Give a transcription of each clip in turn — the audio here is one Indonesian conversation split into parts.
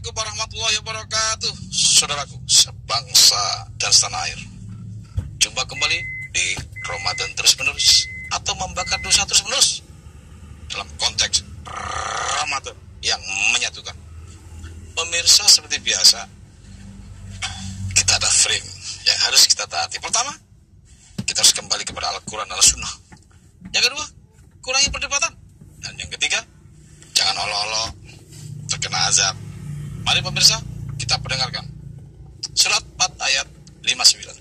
Assalamualaikum warahmatullahi wabarakatuh. Saudaraku sebangsa dan setanah air, jumpa kembali di Ramadan terus menerus atau membakar dosa terus menerus dalam konteks Ramadan yang menyatukan. Pemirsa, seperti biasa kita ada frame yang harus kita taati. Pertama, kita harus kembali kepada Al-Quran dan Al-Sunnah. Yang kedua, kurangi perdebatan. Dan yang ketiga, jangan olo-olo terkena azab. Mari pemirsa, kita pendengarkan surat 4 ayat 59.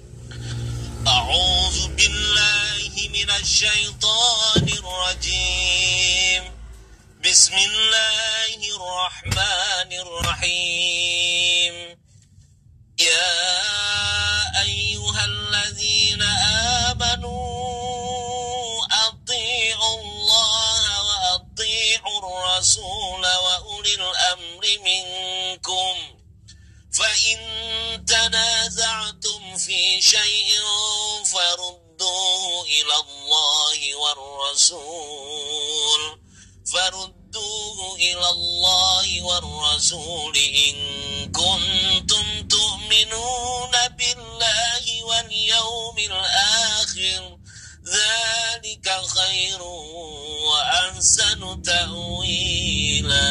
A'udzu billahi minasyaitonir rajim. Bismillahirrahmanirrahim. Ya ayyuhalladzina amanu athi'ullaha wa athi'ur rasul wa ulil amri minkum. Fa in tanaza'tum fi syai'in farudduhu ila Allahi war rasul. Farudduhu ila Allahi war rasul in kuntum tu'minuna billahi wal yawmil akhir. Dzalika khairun wa ahsanu ta'wila.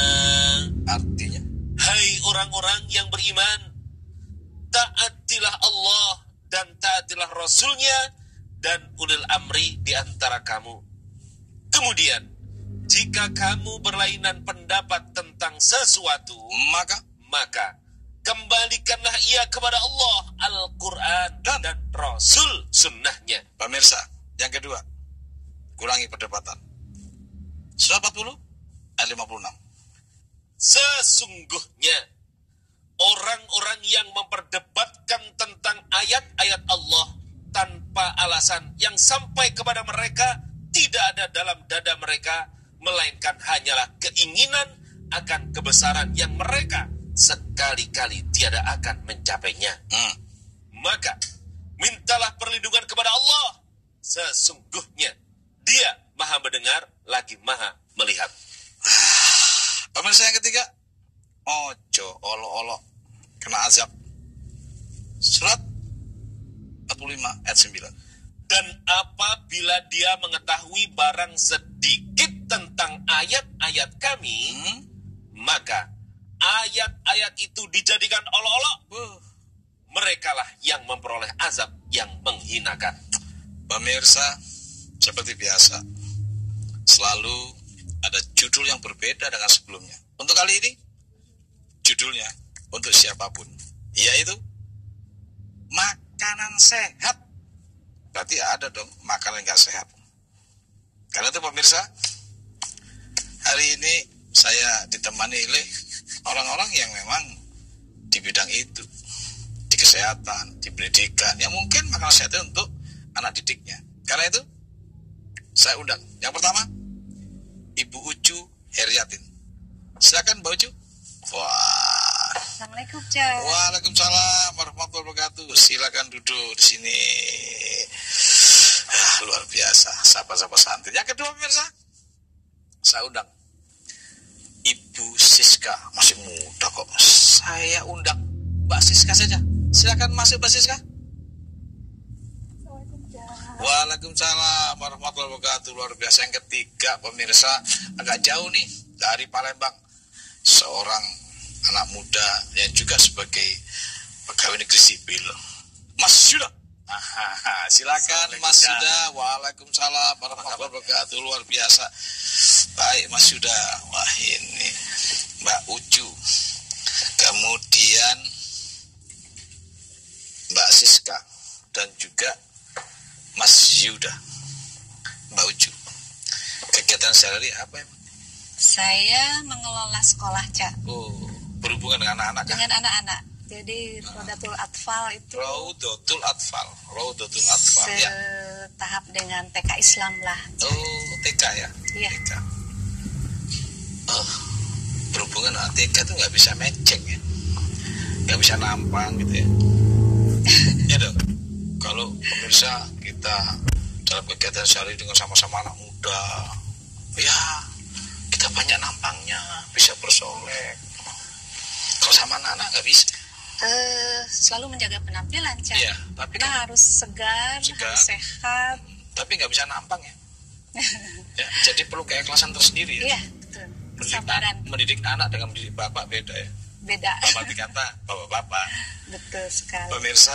Artinya, hai orang-orang yang beriman, taatilah Allah dan taatilah Rasulnya dan ulil amri di antara kamu. Kemudian, jika kamu berlainan pendapat tentang sesuatu, maka kembalikanlah ia kepada Allah, Al-Quran dan Rasul sunnahnya. Pemirsa, yang kedua, kurangi perdebatan. Surat 40 ayat 56. Sesungguhnya orang-orang yang memperdebatkan tentang ayat-ayat Allah tanpa alasan yang sampai kepada mereka tidak ada dalam dada mereka, melainkan hanyalah keinginan akan kebesaran yang mereka sekali-kali tiada akan mencapainya. Maka mintalah perlindungan kepada Allah. Sesungguhnya Dia Maha mendengar lagi Maha melihat. Pemirsa, yang ketiga, ojo olo-olo kena azab. Surat 45 ayat 9. Dan apabila dia mengetahui barang sedikit tentang ayat-ayat kami, maka ayat-ayat itu dijadikan olok-olok. Merekalah yang memperoleh azab yang menghinakan. Pemirsa, seperti biasa, selalu ada judul yang berbeda dengan sebelumnya. Untuk kali ini, judulnya untuk siapapun, yaitu makanan sehat. Berarti ada dong makanan yang gak sehat. Karena itu pemirsa, hari ini saya ditemani oleh orang-orang yang memang di bidang itu, di kesehatan, di pendidikan, yang mungkin makanan sehat untuk anak didiknya. Karena itu saya undang. Yang pertama, Ibu Ucu Heriatin. Silakan Mbak Ucu. Wah. Assalamualaikum, Cak. Waalaikumsalam warahmatullahi wabarakatuh. Silakan duduk di sini. Luar biasa, sapa-sapa santri. Yang kedua pemirsa, saya undang Ibu Siska. Masih muda kok. Saya undang Mbak Siska saja. Silakan masuk Mbak Siska. Waalaikumsalam warahmatullahi wabarakatuh. Luar biasa. Yang ketiga pemirsa, agak jauh nih dari Palembang, seorang anak muda yang juga sebagai pegawai negeri sipil, Mas Yuda. Silakan Mas Yuda. Waalaikumsalam warahmatullahi wabarakatuh. Luar biasa. Baik Mas Yuda. Wah, ini Mbak Ucu, kemudian Mbak Siska, dan juga Mas Yuda. Mbak Ucu, kegiatan sehari apa ya? Saya mengelola sekolah, Cak. Oh, berhubungan dengan anak-anak kan? Dengan anak-anak. Jadi Raudatul Atfal itu Raudatul Atfal ya. Setahap dengan TK Islam lah. Oh, TK ya? Iya. TK. Oh, berhubungan dengan TK itu nggak bisa matching ya? Nggak bisa nampang gitu ya? Ya dong. Kalau pemirsa kita dalam kegiatan sehari dengan sama-sama anak muda, ya kita banyak nampangnya, bisa bersolek. Kalau sama sama anak-anak nggak bisa. Selalu menjaga penampilan, Cak. Iya, tapi Kita kan harus segar, segar. harus sehat. tapi nggak bisa nampang ya. Ya, jadi perlu keikhlasan tersendiri ya. Iya, betul. Kesabaran. Mendidik anak dengan mendidik bapak beda ya. Beda. Bapak dikata bapak-bapak. Betul sekali. Pemirsa,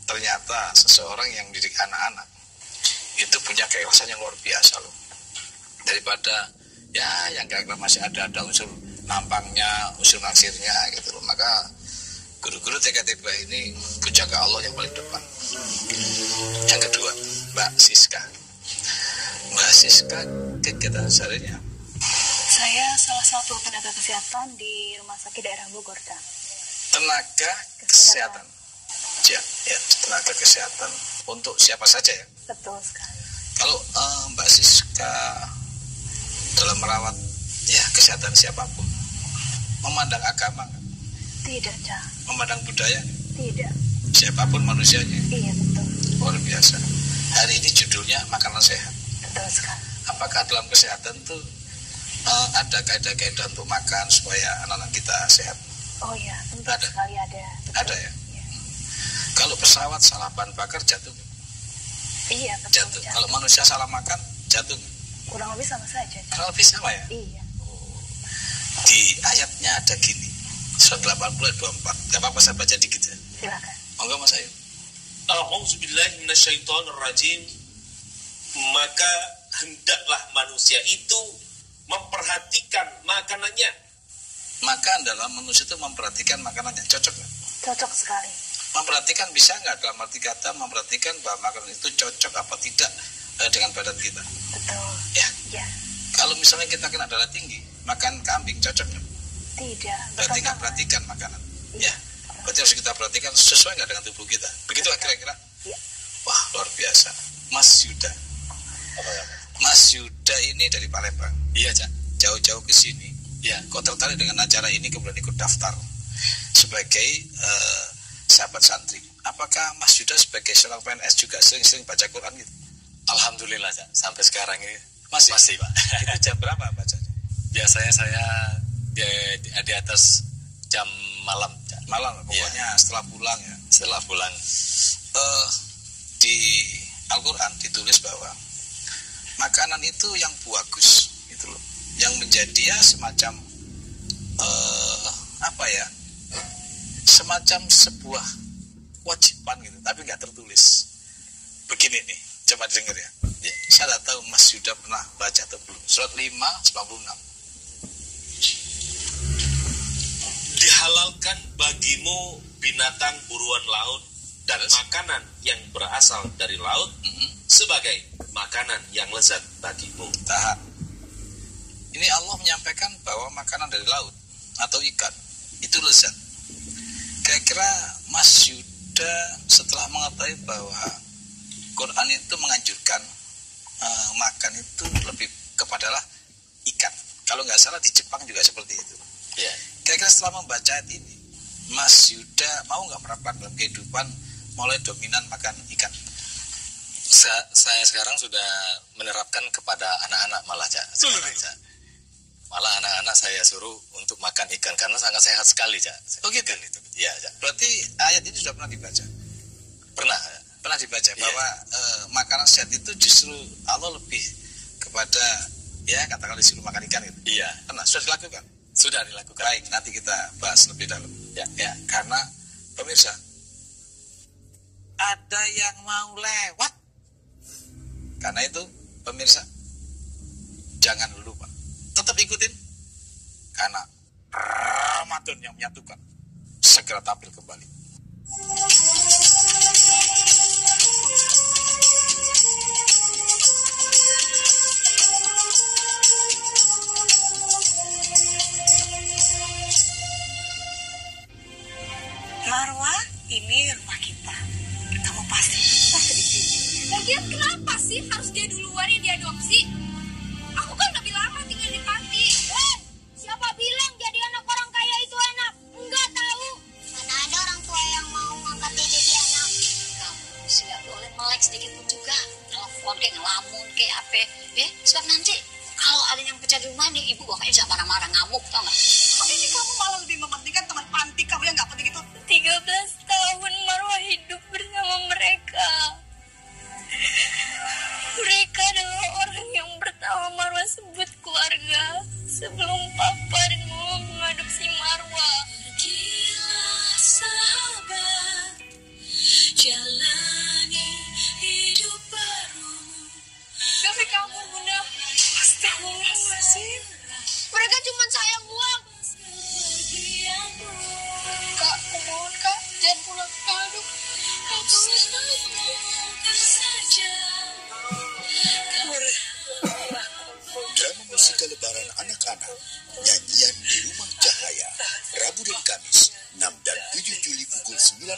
ternyata seseorang yang mendidik anak-anak itu punya keikhlasan yang luar biasa loh. Daripada ya yang kira-kira masih ada unsur nampangnya, unsur naksirnya gitu loh. Maka guru-guru TK ini penjaga Allah yang paling depan. Yang kedua, Mbak Siska. Mbak Siska kegiatan seharinya. Saya salah satu tenaga kesehatan di Rumah Sakit Daerah Bogor, Kak. Tenaga kesehatan. Ya, tenaga kesehatan. Untuk siapa saja ya? Betul sekali. Kalau Mbak Siska dalam merawat ya kesehatan siapapun, memandang agama, Tidak, Kak. memandang budaya, Tidak. siapapun manusianya, Iya, betul. luar biasa. Hari ini judulnya makanan sehat. Betul sekali. Apakah dalam kesehatan tuh ada kaidah-kaidah untuk makan supaya anak-anak kita sehat? Oh iya, tentu Ada. sekali ada. Betul. Ada ya? Iya, Kalau pesawat salah bahan bakar jatuh, iya betul. jatuh. Kak. Kalau manusia salah makan jatuh. Kurang lebih sama saja, Kak. Kalau lebih sama ya? Iya. Di ayatnya ada gini, surat 80 ayat 24. Gak apa-apa saya baca dikit ya. Silakan. Monggo Mas Ayu. A'udzubillahi minasyaitonirrajim. Maka hendaklah manusia itu memperhatikan makanannya. Maka dalam manusia itu memperhatikan makanannya. Cocok nggak? Cocok sekali. Memperhatikan bisa nggak dalam arti kata memperhatikan bahwa makanan itu cocok apa tidak dengan badan kita. Betul. Ya. Ya. Kalau misalnya kita kena darah tinggi, makan kambing cocok nggak? Tidak. Berarti nggak Betul. perhatikan makanan. Iya. Ya. Berarti harus kita perhatikan sesuai nggak dengan tubuh kita. Begitu kira-kira. Iya. Wah luar biasa. Mas Yuda. Mas Yuda ini dari Palembang. Iya, Cak. Jauh-jauh ke sini. Iya. Kok tertarik dengan acara ini kemudian ikut daftar sebagai sahabat santri? Apakah Mas Yuda sebagai seorang PNS juga sering-sering baca Quran gitu? Alhamdulillah, Cak. Sampai sekarang ini masih, Pak. Itu jam berapa bacanya? Biasanya saya di atas jam malam, Cak. Malam, pokoknya setelah pulang ya. Setelah pulang. Di Al-Quran ditulis bahwa makanan itu yang bagus gitu loh, yang menjadi ya semacam apa ya, semacam sebuah kewajiban gitu, tapi nggak tertulis. Begini nih, coba denger ya. Saya tidak tahu Mas Yuda pernah baca atau belum. Surat 5:96. Dihalalkan bagimu binatang buruan laut dan makanan yang berasal dari laut sebagai makanan yang lezat bagimu. Tahap. Ini Allah menyampaikan bahwa makanan dari laut atau ikan itu lezat. Kira-kira Mas Yuda setelah mengetahui bahwa Quran itu menganjurkan makan itu lebih kepadalah ikan. Kalau nggak salah di Jepang juga seperti itu. Iya. Kira-kira setelah membaca ayat ini, Mas Yuda mau nggak menerapkan dalam kehidupan mulai dominan makan ikan? Saya sekarang sudah menerapkan kepada anak-anak malah, Cak. Sekarang, Cak. Malah anak-anak saya suruh untuk makan ikan karena sangat sehat sekali, Cak. Oh gitu? Iya, Cak. Berarti ayat ini sudah pernah dibaca? Pernah. Pernah dibaca Iya. bahwa makanan sehat itu justru Allah lebih kepada ya katakan disuruh makan ikan gitu. Iya. Pernah? Sudah dilakukan? Sudah dilakukan. Baik, nanti kita bahas lebih dalam. Ya, karena pemirsa ada yang mau lewat. Karena itu pemirsa jangan lupa tetap ikutin karena Ramadan yang menyatukan segera tampil kembali. Marwa, ini rumah kita. Kamu pasti betah di sini. Lagian kenapa sih harus dia duluan yang diadopsi? Aku kan lebih lama tinggal di panti. Siapa bilang jadi anak orang kaya itu enak? Enggak tahu. Mana ada orang tua yang mau ngangkat dia jadi anak. Kamu sih nggak boleh melek sedikit pun juga. Telepon kayak ngelamun kayak apa. Sebab nanti kalau ada yang pecah di rumah nih, ibu bapaknya bisa marah-marah ngamuk, tau nggak? Kok ini kamu malah lebih mementingkan teman panti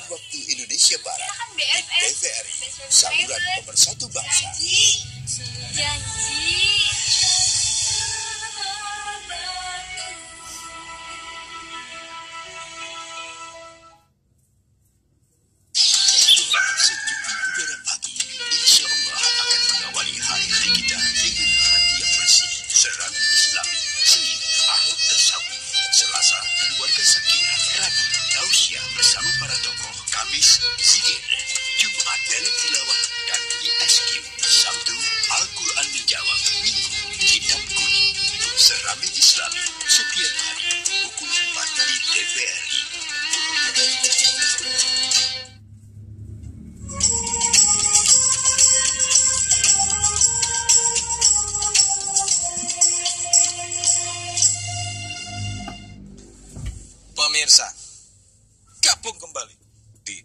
waktu Indonesia Barat kan di BFF. TVRI, saluran nomor 1 bangsa. Janji. Sejuk udara pagi, insya Allah akan mengawali hari-hari kita dengan hati yang bersih. Serat Islami, Senin, Ahad Tasawuf, Selasa, keluarga Sakinah, Rabu, Tausiah bersama para tokoh, Kamis, Zikir, Jumat, Dalam Tilawah, dan ISQ, Sabtu, Al-Quran menjawab, Minggu, Kitab Kuning. Seramai Islami, setiap hari, pukul 4 di TVRI. Pemirsa, gabung kembali di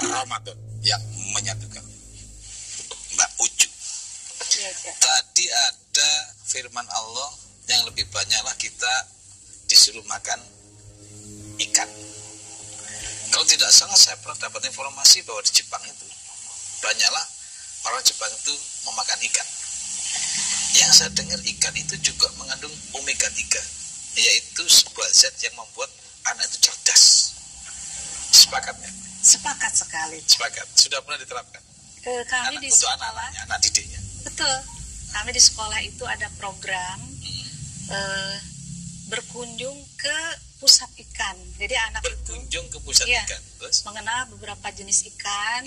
Ramadan yang menyatukan. Mbak Ucu, tadi ada firman Allah yang lebih banyaklah kita disuruh makan ikan. Kalau tidak salah saya pernah dapat informasi bahwa di Jepang itu banyaklah orang Jepang itu memakan ikan. Yang saya dengar ikan itu juga mengandung omega 3, yaitu sebuah zat yang membuat anak itu cerdas. Sepakatnya? Sepakat sekali. Sepakat. Sudah pernah diterapkan? Kami di untuk sekolah. anak didiknya. Betul. Kami di sekolah itu ada program berkunjung ke pusat ikan. Jadi anak berkunjung ke pusat iya, ikan. Terus? mengenal beberapa jenis ikan.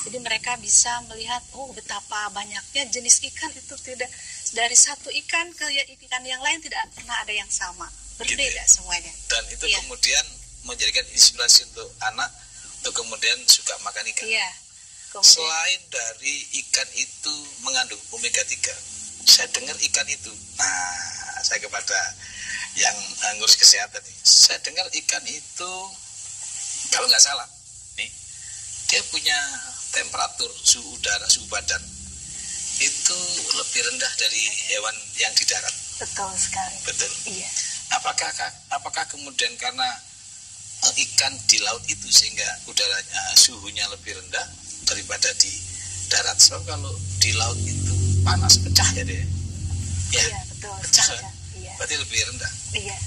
Jadi mereka bisa melihat, oh betapa banyaknya jenis ikan itu, tidak dari satu ikan ke ikan yang lain tidak pernah ada yang sama, berbeda Gitu ya? semuanya. Dan itu Iya. kemudian menjadikan inspirasi untuk anak untuk kemudian suka makan ikan. Iya. Kemudian, Selain dari ikan itu mengandung omega 3, saya dengar ikan itu, nah saya kepada yang ngurus kesehatan nih, saya dengar ikan itu kalau nggak salah nih, dia punya temperatur suhu udara, suhu badan itu lebih rendah dari hewan yang di darat. betul sekali. Betul. Iya. Apakah kemudian karena ikan di laut itu sehingga udaranya suhunya lebih rendah daripada di darat? Sebab kalau di laut itu panas, pecah ya deh. Ya, Iya, betul. pecah. Sepakat. Iya. Berarti lebih rendah. Iya.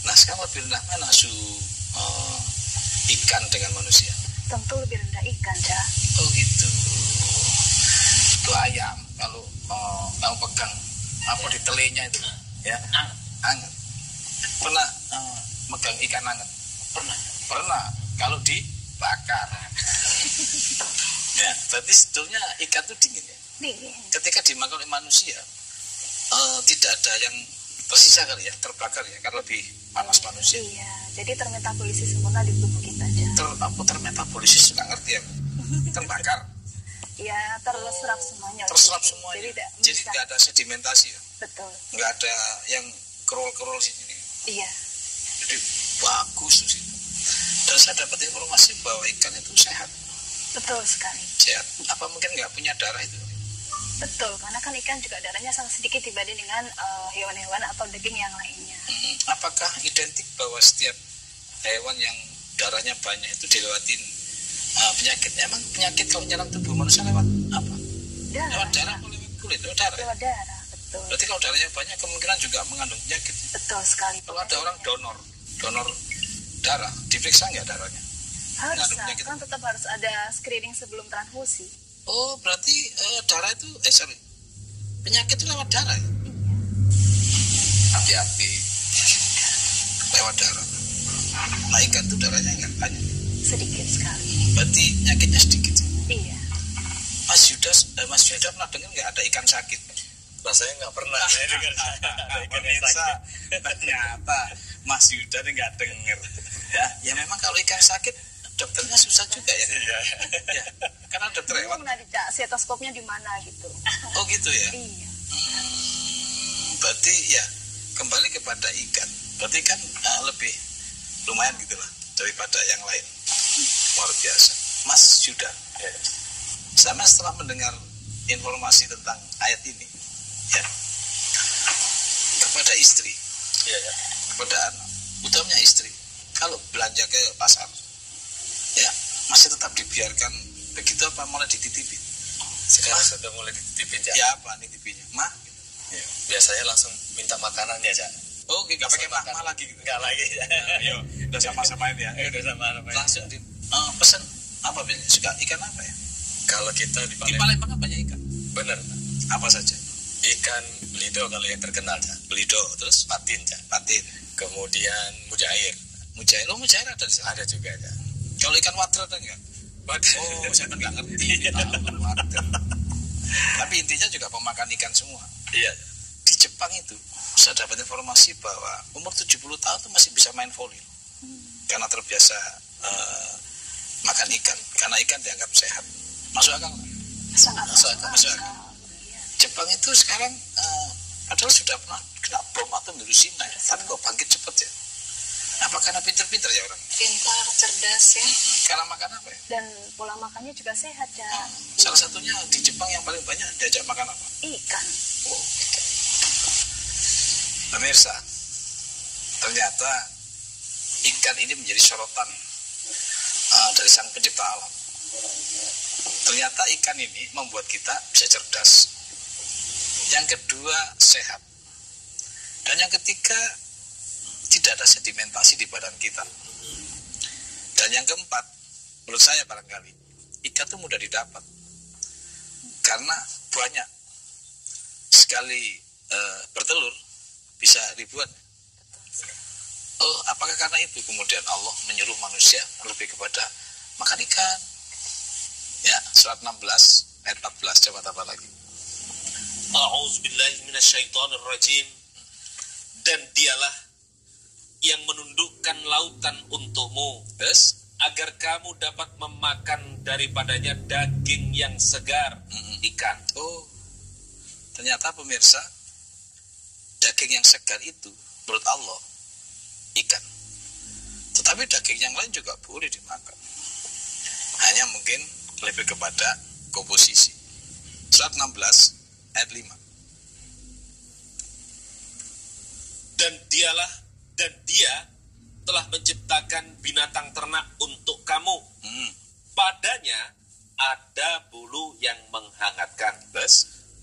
Nah, sekarang lebih rendah mana suhu ikan dengan manusia? Tentu lebih rendah ikan, Dah. Oh gitu. Itu ayam kalau kamu pegang apa di telenya itu, ya, anget. Pernah megang ikan anget? Pernah. Kalau dibakar. Ya, berarti sebetulnya ikan itu dingin ya. Dingin. Ketika dimakan oleh manusia, tidak ada yang tersisa kali ya, terbakar ya, karena lebih panas manusia. Iya. Jadi termetabolisasi sempurna di tubuh kita, Dah. Termetabolisasi nggak ngerti ya, terbakar, Iya, terserap semuanya. terserap semuanya. Jadi Jadi nggak ada sedimentasi ya, betul. nggak ada yang kerol-kerol sini. Iya. Jadi bagus sih. Dan saya dapat informasi bahwa ikan itu sehat. Betul sekali. Sehat. Apa mungkin nggak punya darah itu? Betul, karena kan ikan juga darahnya sangat sedikit dibanding dengan hewan-hewan atau daging yang lainnya. Apakah identik bahwa setiap hewan yang darahnya banyak itu dilewatin penyakit? Emang penyakit kalau nyerang tubuh manusia lewat apa? Lewat darah atau lewat kulit? Lewat darah. Lewat darah, betul. Berarti kalau darahnya banyak kemungkinan juga mengandung penyakit. Betul sekali. Kalau ada orang donor darah, diperiksa nggak darahnya? Harus, mengandung penyakit. kan tetap harus ada screening sebelum transfusi. Oh, berarti darah itu, penyakit itu lewat darah ya? Hati-hati, lewat darah. Nah, ikan itu darahnya nggak banyak. Sedikit sekali. Berarti penyakitnya sedikit. Iya. Mas Yuda pernah dengar nggak ada ikan sakit? Rasanya nggak pernah saya dengar ada ikan yang Pemirsa, sakit. ternyata Mas Yuda ini nggak dengar. Ya memang kalau ikan sakit dokternya susah juga ya. Ya, karena dokter Ini hewan. pernah dicek stetoskopnya di mana gitu. Oh gitu ya. Iya. Berarti ya kembali kepada ikan. Berarti kan lebih lumayan gitulah daripada yang lain. Luar biasa. Mas Yuda, sama setelah mendengar informasi tentang ayat ini, ya, kepada istri, ya. kepada anak, utamanya istri, kalau belanja ke pasar, ya, masih tetap dibiarkan begitu apa mulai dititipin? Sekarang sudah mulai dititipin ya. Ya apa nitipinnya? Ma? Ya, biasanya langsung minta makanan ya, Cak. Oh, nggak pakai ma lagi gitu. Enggak lagi. Ayo, udah sama-sama ini ya. Udah sama-sama. Langsung pesan apa biasanya? Suka ikan apa ya? Kalau kita di Palembang kan banyak ikan. Bener. Apa saja? Ikan belido kalau yang terkenal, Cak. Belido, terus Patin, Cak. patin. Kemudian mujair. Mujair ada di sana. Ada juga, Cak. Kalau ikan water ada enggak? Oh, saya kan nggak ngerti. Water. Tapi intinya juga pemakan ikan semua. Iya. Di Jepang itu saya dapat informasi bahwa umur 70 tahun itu masih bisa main voli. Karena terbiasa makan ikan. Karena ikan dianggap sehat. Masuk akal nggak? Masuk akal. Jepang itu sekarang padahal sudah pernah kena bom atom di Hiroshima, tapi kok bangkit cepat ya? Apa karena pinter-pinter ya orang? Pintar, cerdas ya. Karena makan apa ya? Dan pola makannya juga sehat ya. Salah satunya di Jepang yang paling banyak diajak makan apa? Ikan. Oh. Pemirsa, ternyata ikan ini menjadi sorotan dari sang pencipta alam. Ternyata ikan ini membuat kita bisa cerdas. Yang kedua, sehat. Dan yang ketiga, tidak ada sedimentasi di badan kita. Dan yang keempat, menurut saya barangkali, ikan itu mudah didapat. Karena banyak. Sekali bertelur, bisa ribuan. Oh, apakah karena itu kemudian Allah menyuruh manusia lebih kepada makan ikan? Ya, surat 16 ayat 14, coba tambah lagi. A'udzubillahi minasyaitonirrajim. Dan dialah yang menundukkan lautan untukmu, Terus? agar kamu dapat memakan daripadanya daging yang segar, ikan. Oh, ternyata pemirsa, daging yang segar itu menurut Allah ikan. Tetapi daging yang lain juga boleh dimakan. Hanya mungkin lebih kepada komposisi. Surat 16 ayat 5. Dan dia telah menciptakan binatang ternak untuk kamu. Padanya ada bulu yang menghangatkan,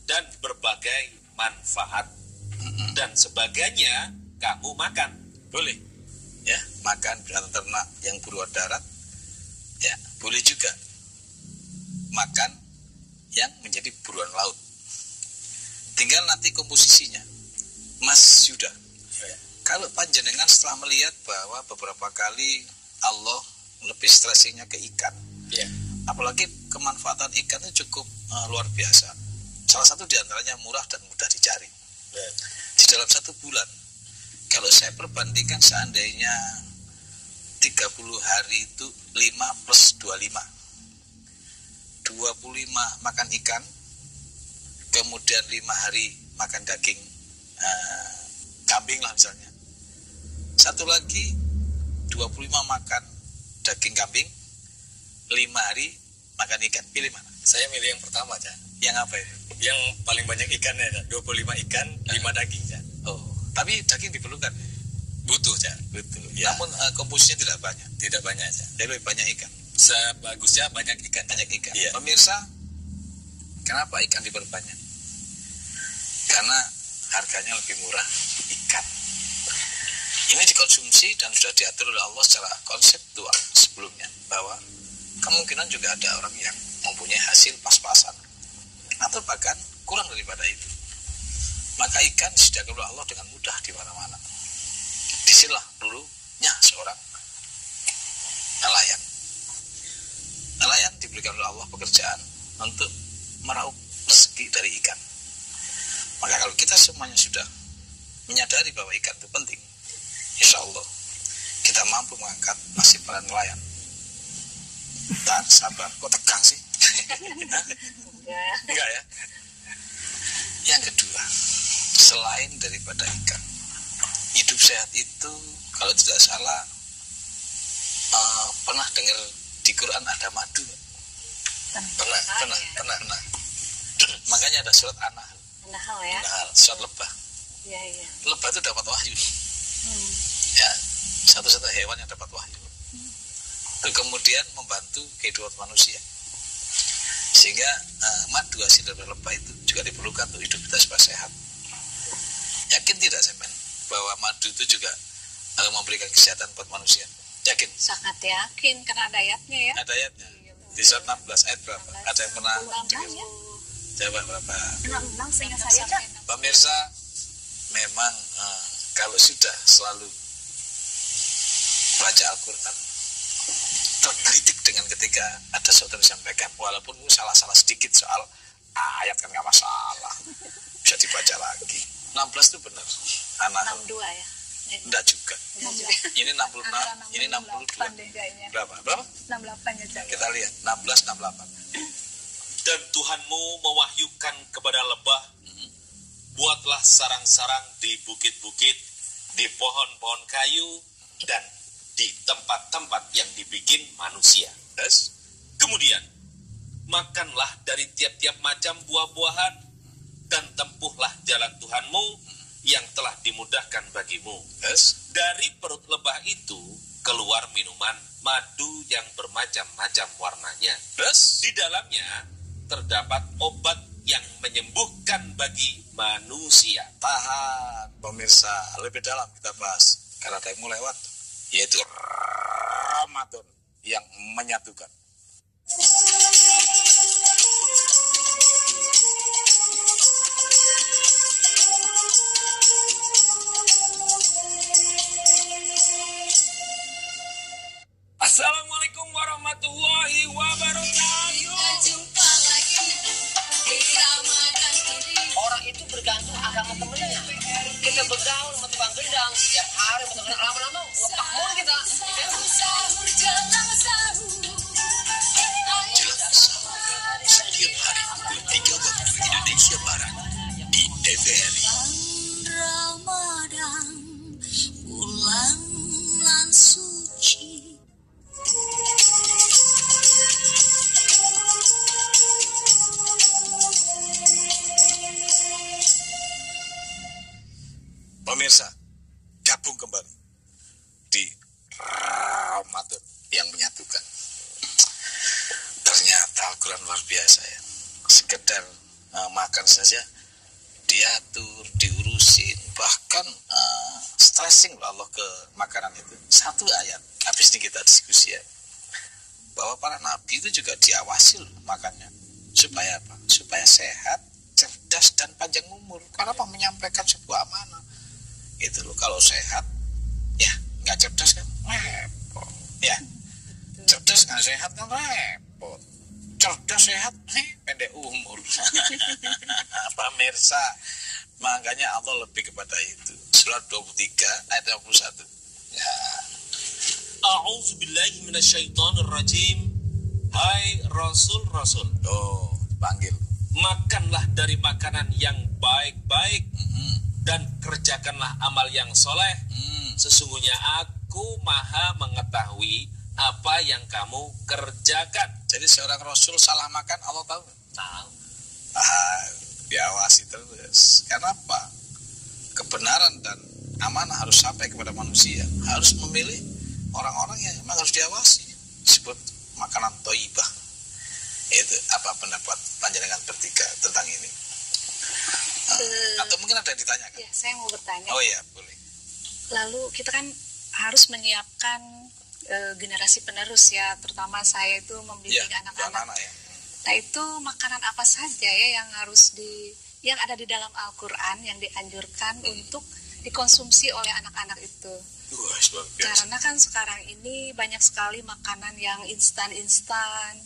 dan berbagai manfaat. Dan sebagainya kamu makan. Boleh. Ya, makan binatang ternak yang beruang darat. Ya, boleh juga makan yang menjadi buruan laut. Tinggal nanti komposisinya. Mas Yuda, kalau panjenengan setelah melihat bahwa beberapa kali Allah lebih stressingnya ke ikan, apalagi kemanfaatan ikan itu cukup luar biasa. Salah satu diantaranya murah dan mudah dicari. Di dalam 1 bulan, kalau saya perbandingkan seandainya 30 hari itu 5 plus 25. 25 makan ikan, kemudian 5 hari makan daging kambing lah misalnya. Satu lagi 25 makan daging kambing, 5 hari makan ikan. Pilih mana? Saya milih yang pertama, Cak. Yang apa itu? Yang paling banyak ikannya, Cak. 25 ikan, 5 daging, Cak. Oh, tapi daging diperlukan. Butuh, Cak. Betul. Ya. Namun komposisinya tidak banyak. Tidak banyak, Cak. Jadi lebih banyak ikan. Sebagusnya banyak ikan. Banyak ikan. Iya. Pemirsa, kenapa ikan diperbanyak? Karena harganya lebih murah ikan. Ini dikonsumsi dan sudah diatur oleh Allah secara konseptual sebelumnya, bahwa kemungkinan juga ada orang yang mempunyai hasil pas-pasan atau bahkan kurang daripada itu. Maka ikan disediakan oleh Allah dengan mudah di mana-mana. Disinilah perlunya seorang nelayan. Nelayan diberikan oleh Allah pekerjaan untuk meraup rezeki dari ikan. Maka kalau kita semuanya sudah menyadari bahwa ikan itu penting, insya Allah kita mampu mengangkat nasib para nelayan. Tak sabar, kok tegang sih? Enggak ya? Yang kedua, selain daripada ikan, hidup sehat itu kalau tidak salah pernah dengar di Quran ada madu? Pernah. Makanya ada surat An-Nahl. An-Nahl, surat lebah. Iya. Lebah itu dapat wahyu. Ya, satu-satu hewan yang dapat wahyu. itu kemudian membantu kehidupan manusia. Sehingga madu hasil dari lebah itu juga diperlukan untuk hidup kita supaya sehat. Yakin tidak Semen bahwa madu itu juga memberikan kesehatan buat manusia? Yakin? Sangat yakin karena ada ayatnya ya. Ada ayatnya. Di surat 16 ayat berapa? Ada yang pernah dengar? Coba berapa? 6 seingat saya, Cak. Pemirsa, memang kalau sudah selalu baca Al-Quran, terkritik dengan ketika ada sesuatu yang disampaikan, walaupun salah-salah sedikit soal ayat kan nggak masalah, bisa dibaca lagi. 16 itu benar. Anak 62 ya. Enggak juga. Ini 66, ini 62. Berapa? 68 ya, Cak. Kita lihat 16, 68. Dan Tuhanmu mewahyukan kepada lebah, buatlah sarang-sarang di bukit-bukit, di pohon-pohon kayu, dan di tempat-tempat yang dibikin manusia. Yes. Kemudian, makanlah dari tiap-tiap macam buah-buahan, dan tempuhlah jalan Tuhanmu yang telah dimudahkan bagimu. Yes. Dari perut lebah itu keluar minuman madu yang bermacam-macam warnanya. Yes. Di dalamnya terdapat obat yang menyembuhkan bagi manusia. Tahan, pemirsa, lebih dalam kita bahas karena time lewat, yaitu Ramadan yang menyatukan. Assalamualaikum warahmatullahi wabarakatuh. Kita jumpa lagi di Ramadan ini. Orang itu bergantung agama temennya. Kita bergaul sama tukang gendang setiap hari, lama-lama lepak mulu kita. Sahur jelang sahur. Jelang sahur setiap hari pukul 3 waktu Indonesia Barat di TVRI. Ramadan bulan suci. Pemirsa, gabung kembali di Ramadan yang menyatukan. Ternyata Al-Quran luar biasa ya. Sekedar makan saja diatur, diurusin, bahkan stressing loh Allah ke makanan itu. Satu ayat, habis ini kita diskusi ya, bahwa para nabi itu juga diawasi loh makannya. Supaya apa? Supaya sehat, cerdas, dan panjang umur. Karena apa? Menyampaikan sebuah amanah. Itu loh, kalau sehat, ya nggak cerdas kan repot. Ya, cerdas nggak sehat kan repot. Cerdas sehat, pendek umur. Pemirsa, makanya Allah lebih kepada itu. Surat 23 ayat 21. Ya. A'udzubillahi minasyaitonirrajim. Hai Rasul-Rasul, Oh, panggil. makanlah dari makanan yang baik-baik dan kerjakanlah amal yang soleh. Sesungguhnya aku maha mengetahui apa yang kamu kerjakan. Jadi seorang Rasul salah makan, Allah tahu? Tahu. Diawasi terus. Karena apa? Kebenaran dan amanah harus sampai kepada manusia. Harus memilih orang-orang yang memang harus diawasi. Disebut makanan thayyibah. Itu apa pendapat panjenengan bertiga tentang ini? Atau mungkin ada yang ditanyakan? Ya, saya mau bertanya. Oh iya, boleh. Lalu kita kan harus menyiapkan generasi penerus ya, terutama saya itu membimbing anak-anak. Ya. Nah, itu makanan apa saja ya yang harus yang ada di dalam Al-Qur'an yang dianjurkan untuk dikonsumsi oleh anak-anak itu. Wah, luar biasa. Karena kan sekarang ini banyak sekali makanan yang instan-instan.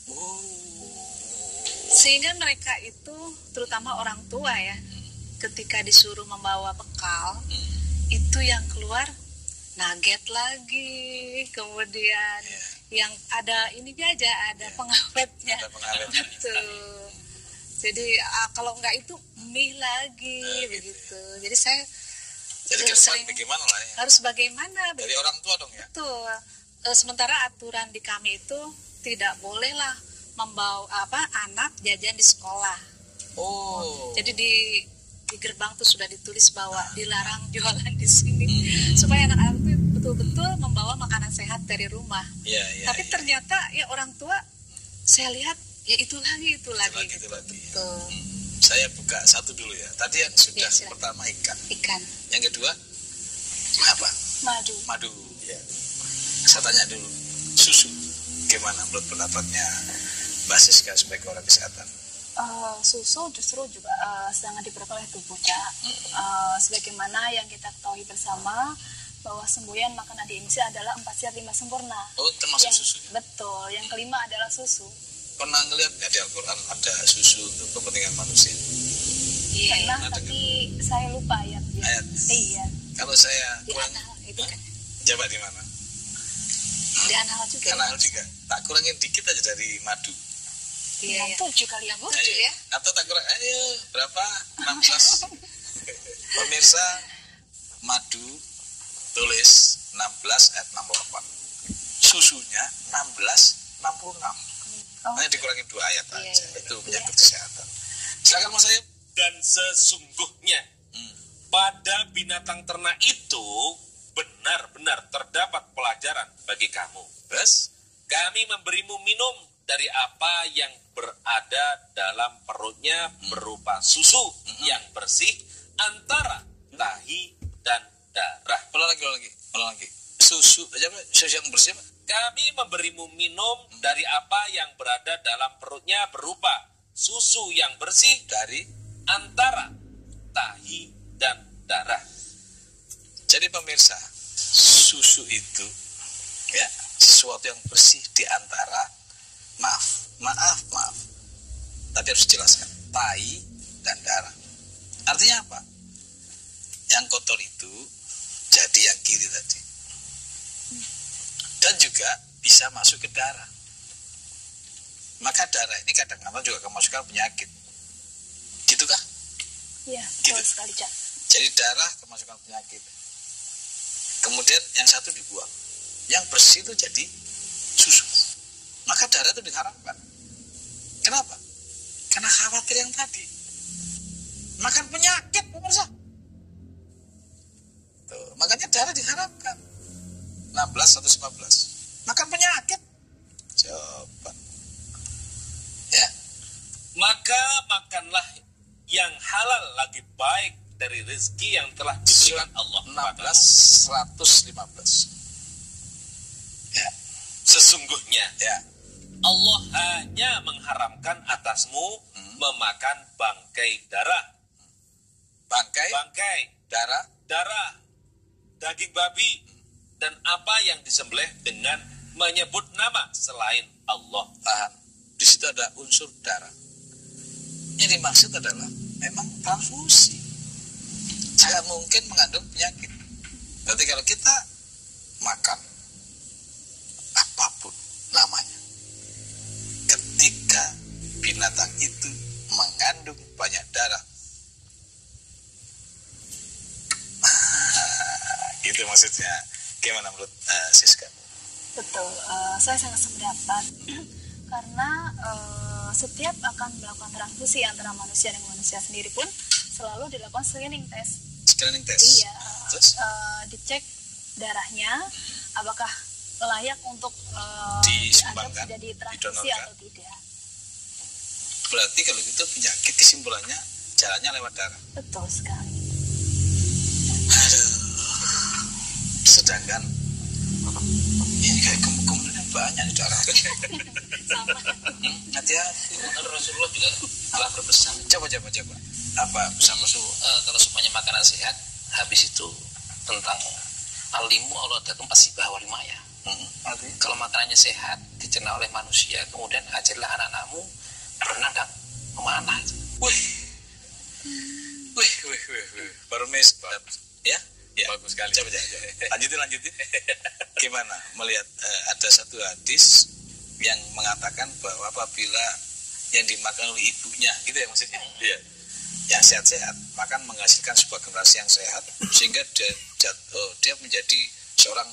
Sehingga mereka itu, terutama orang tua ya, ketika disuruh membawa bekal, itu yang keluar nugget lagi, kemudian yang ada ininya aja, ada pengawetnya. Ada pengawetnya. Gitu. Jadi kalau enggak itu mie lagi, begitu. Jadi saya Jadi ke depan bagaimana lah ya? Harus bagaimana? Dari orang tua dong ya? Betul. Sementara aturan di kami itu tidak bolehlah membawa anak jajan di sekolah. Oh. Jadi di gerbang tuh sudah ditulis bahwa dilarang jualan di sini, supaya anak-anak itu betul-betul membawa makanan sehat dari rumah. Iya. Tapi ternyata ya orang tua saya lihat ya itu lagi gitu. Itu lagi. Betul. Saya buka satu dulu ya. Tadi yang sudah Iya, pertama ikan. Ikan. Yang kedua apa? Madu. Ya. Saya tanya dulu, susu gimana menurut pendapatnya Mbak Siska sebagai orang kesehatan? Susu justru juga sangat diperlukan oleh tubuh, Cak. Sebagaimana yang kita ketahui bersama bahwa semboyan makanan di Indonesia adalah 4 sehat 5 sempurna. Oh, termasuk susu? Betul. Yang kelima adalah susu. Pernah ngeliat nggak di Al-Quran ada susu untuk kepentingan manusia? Iya. Tapi saya lupa ayatnya. Ayat? Iya. Kalau saya Di kurang, An-Nahl itu kan. coba di mana? Di An-Nahl juga. An-Nahl juga. Tak kurangin dikit aja dari madu. Iya. 7 kali ya, Bu? Ya. Atau tak kurang, ayo berapa? 16. Pemirsa, madu tulis 16 ayat 68. Susunya 16:66. Hanya dikurangin 2 ayat aja. Itu menyangkut kesehatan. Silakan Mas Ayub. Dan sesungguhnya pada binatang ternak itu benar-benar terdapat pelajaran bagi kamu. Terus? Kami memberimu minum dari apa yang berada dalam perutnya berupa susu yang bersih antara tahi dan darah. Ulang lagi. Susu yang bersih apa? Kami memberimu minum dari apa yang berada dalam perutnya berupa susu yang bersih Dari antara tahi dan darah. Jadi pemirsa, susu itu ya sesuatu yang bersih di antara maaf. Tapi harus dijelaskan, tahi dan darah. Artinya apa? Yang kotor itu jadi yang kiri tadi. Dan juga bisa masuk ke darah. Maka darah ini kadang-kadang juga kemasukan penyakit. Gitu kah? Iya, Gitu. betul sekali, Cak. Jadi darah kemasukan penyakit. Kemudian yang satu dibuang. Yang bersih itu jadi susu. Maka darah itu diharamkan. Kenapa? Karena khawatir yang tadi. Makan penyakit, pemirsa. Tuh, makanya darah diharamkan. 16 atau 15. Makan penyakit. Coba. Ya. Maka makanlah yang halal lagi baik dari rezeki yang telah diberikan Allah. 16:115. Ya. Sesungguhnya Ya. Allah hanya mengharamkan atasmu memakan bangkai darah. Bangkai, darah, daging babi, dan apa yang disembelih dengan menyebut nama selain Allah. tahan. Di situ ada unsur darah. Yang dimaksud adalah memang transfusi. Sangat mungkin mengandung penyakit. Berarti kalau kita makan apapun namanya, ketika binatang itu mengandung banyak darah, gitu maksudnya. Gimana menurut Siska? Betul, saya sangat sependapat karena setiap akan melakukan transfusi antara manusia dengan manusia sendiri pun selalu dilakukan screening test. Screening test? Iya. Terus? Dicek darahnya apakah layak untuk disumbangkan, jadi transfusi atau tidak. Berarti kalau gitu penyakit kesimpulannya jalannya lewat darah. Betul sekali. Aduh. Sedangkan ini kayak gemuk-gemuk yang banyak di darah. Sama. Hati-hati. Rasulullah juga telah berpesan. Coba. Apa pesan Rasulullah? Kalau semuanya makanan sehat, habis itu tentang alimu Allah dakum pasibah walimaya. Artinya? Kalau makanannya sehat, dicerna oleh manusia, kemudian ajarlah anak-anakmu berenang dan memanah. Wih. Baru ya? Ya. Bagus sekali. Coba. Lanjutin. Gimana melihat ada satu hadis yang mengatakan bahwa apabila yang dimakan oleh ibunya, gitu ya maksudnya? Iya. Yang sehat-sehat, makan menghasilkan sebuah generasi yang sehat sehingga dia menjadi seorang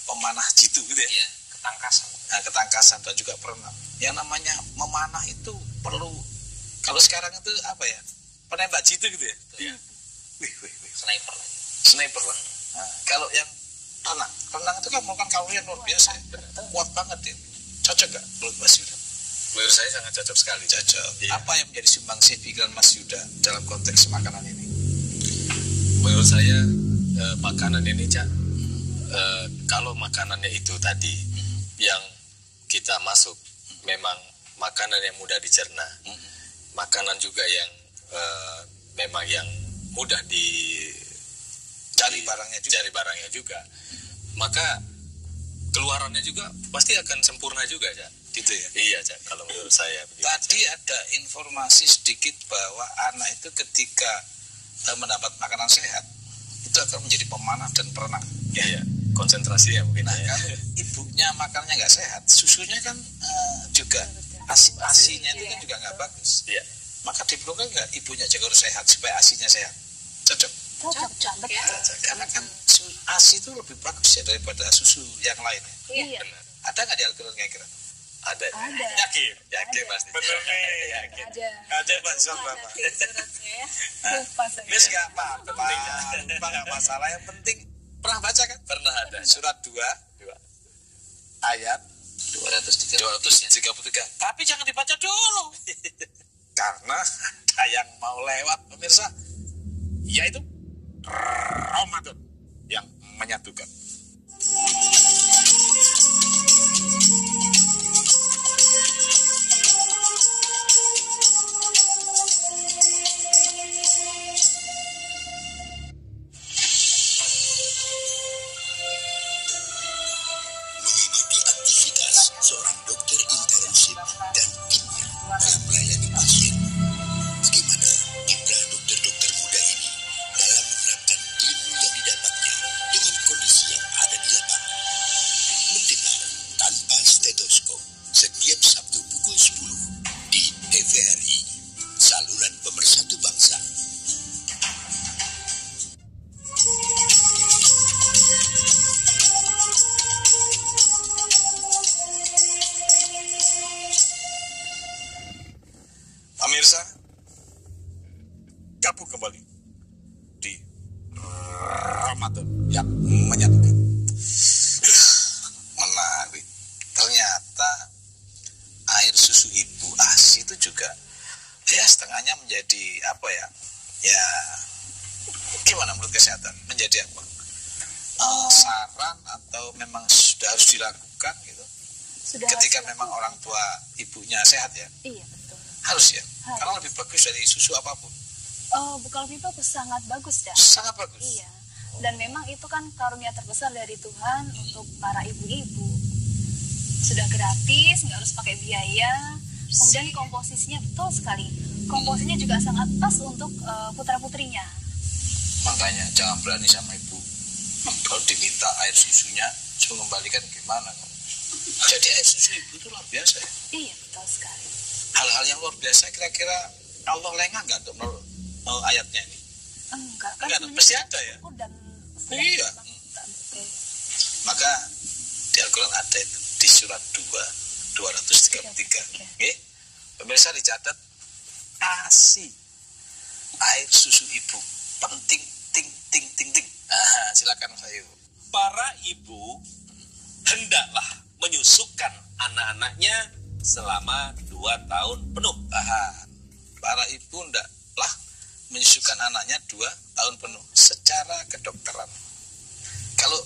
pemanah jitu gitu ya. Iya, ketangkasan. Nah, ketangkasan dan juga perenang. Yang namanya memanah itu perlu, kalau sekarang itu apa ya? Penembak jitu gitu ya. Iya. Wih. Sniper. Sniper lah. Nah, kalau yang Renang itu kan merupakan kalori yang luar biasa. Kuat banget ya. Cocok gak menurut Mas Yuda? Menurut saya sangat cocok sekali. Cocok. Iya. Apa yang menjadi sumbangsih pikiran Mas Yuda dalam konteks makanan ini? Menurut saya makanan ini, Cak, kalau makanannya itu tadi yang kita masuk memang makanan yang mudah dicerna, makanan juga yang memang yang mudah cari barangnya juga, maka keluarannya juga pasti akan sempurna juga, Cak. Gitu ya? Iya, Cak, kalau menurut saya begitu, tadi Cak. ada informasi sedikit bahwa anak itu ketika mendapat makanan sehat itu akan menjadi pemanah dan perenang. Iya, konsentrasi ya mungkin. Nah, kalau ibunya makannya nggak sehat, susunya kan juga asinya itu kan juga nggak bagus. Iya. Maka diperlukan nggak ibunya juga harus sehat supaya asinya sehat? Cocok. Ya. Karena kan asi itu lebih bagus ya daripada susu yang lain. Iya. Benar. Ada nggak di Al-Quran kira-kira? Ada. Yakin pasti. Yakin. Ada Pak Bapak. Lupa saya. Mis nggak apa-apa, lupa nggak masalah. Yang penting pernah baca kan? Pernah ada. Surat 2 ayat 233. Tapi jangan dibaca dulu. Karena ada yang mau lewat pemirsa, yaitu Ramadan yang menyatukan. Mengikuti aktivitas seorang dokter intensif dan timnya dalam melayani pasien. Bagaimana kiprah dokter-dokter muda ini dalam menerapkan ilmu yang didapatnya dengan kondisi yang ada di lapangan. Mendengar tanpa stetoskop setiap Sabtu pukul 10 di TVRI, saluran pemersatu bangsa. Pemirsa, gabung kembali di Ramadan yang menyatukan. Menarik. Ternyata air susu ibu ASI itu juga ya setengahnya menjadi apa ya? Ya gimana menurut kesehatan? Menjadi apa? Saran atau memang sudah harus dilakukan gitu? Ketika memang orang tua ibunya sehat ya? Iya, betul. Harus ya? Karena lebih bagus dari susu apapun. Bukan lebih bagus, sangat bagus ya. Sangat bagus. Iya. Dan memang itu kan karunia terbesar dari Tuhan untuk para ibu-ibu. Sudah gratis, nggak harus pakai biaya. Kemudian komposisinya betul sekali. Komposisinya juga sangat pas untuk putra-putrinya. Makanya jangan berani sama ibu. Kalau diminta air susunya, cuma kembalikan gimana? Jadi air susu ibu itu luar biasa ya. Iya, betul sekali. Hal-hal yang luar biasa kira-kira Allah lengah nggak tuh menurut ayatnya ini? Enggak, kan Enggak, pasti ada ya. Dan iya. Maka di Al-Quran ada itu di surat 233. Oke. Pemirsa dicatat ASI, air susu ibu penting ting. Silakan saya. Para ibu hendaklah menyusukan anak-anaknya selama 2 tahun penuh. Para ibu hendaklah menyusukan anaknya 2 tahun penuh secara kedokteran. Kalau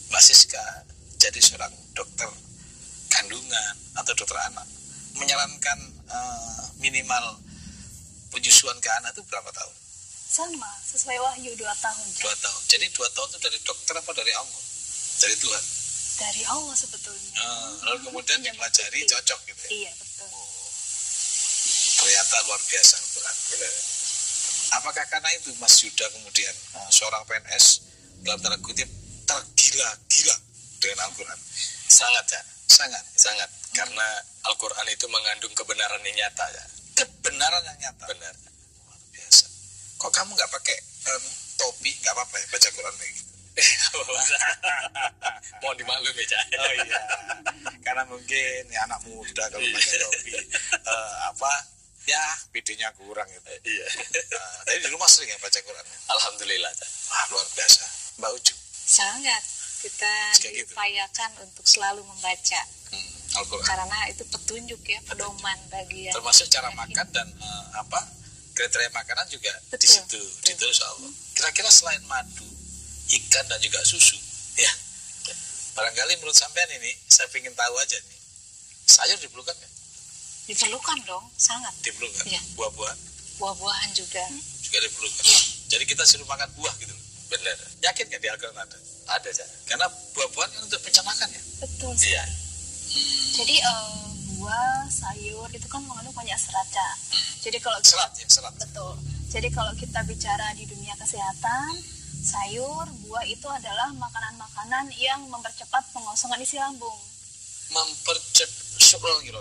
Mbak Siska jadi seorang dokter kandungan atau dokter anak, menyarankan minimal penyusuan ke anak itu berapa tahun? Sama, sesuai wahyu 2 tahun. 2 tahun. Jadi 2 tahun itu dari dokter apa dari Allah? Dari Tuhan? Dari Allah sebetulnya. Lalu kemudian dipelajari cocok gitu ya? Iya, betul. Ternyata luar biasa Al-Quran. Apakah karena itu Mas Yuda kemudian seorang PNS dalam tanda kutip tergila-gila dengan Al-Quran? Sangat, ya. Sangat. Karena Al-Quran itu mengandung kebenaran yang nyata, ya. Kebenaran yang nyata. Benar. Luar biasa. Kok kamu nggak pakai topi? Nggak apa-apa ya baca Quran kayak gitu? Mohon dimaklumi, Cak. Oh iya. Karena mungkin ya anak muda kalau pakai topi ya bedanya kurang gitu. Iya. Tapi di rumah sering ya baca Quran. Alhamdulillah, Cak. Wah, luar biasa. Mbak Uju, Sangat kita Kayak gitu. diupayakan untuk selalu membaca Al-Quran. karena itu petunjuk ya, pedoman bagi yang Termasuk cara makan dan kriteria makanan juga di Betul. situ ditulis Allah. Kira-kira selain madu, ikan dan juga susu, ya. Barangkali menurut sampean ini, saya ingin tahu aja nih. Sayur diperlukan nggak? diperlukan dong, sangat. Diperlukan. Iya. Buah-buahan Buah-buahan juga. juga diperlukan. Jadi kita suruh makan buah gitu. Benar. Yakin nggak di Al-Quran ada? Ada, Cak. Karena buah-buahan kan untuk pencernaan ya. Betul Iya. sekali. Jadi buah, sayur itu kan mengandung banyak serat, Cak. Jadi kalau kita, Serat ya, serat. betul. Jadi kalau kita bicara di dunia kesehatan, sayur, buah itu adalah makanan-makanan yang mempercepat pengosongan isi lambung. Mempercepat syukur gitu.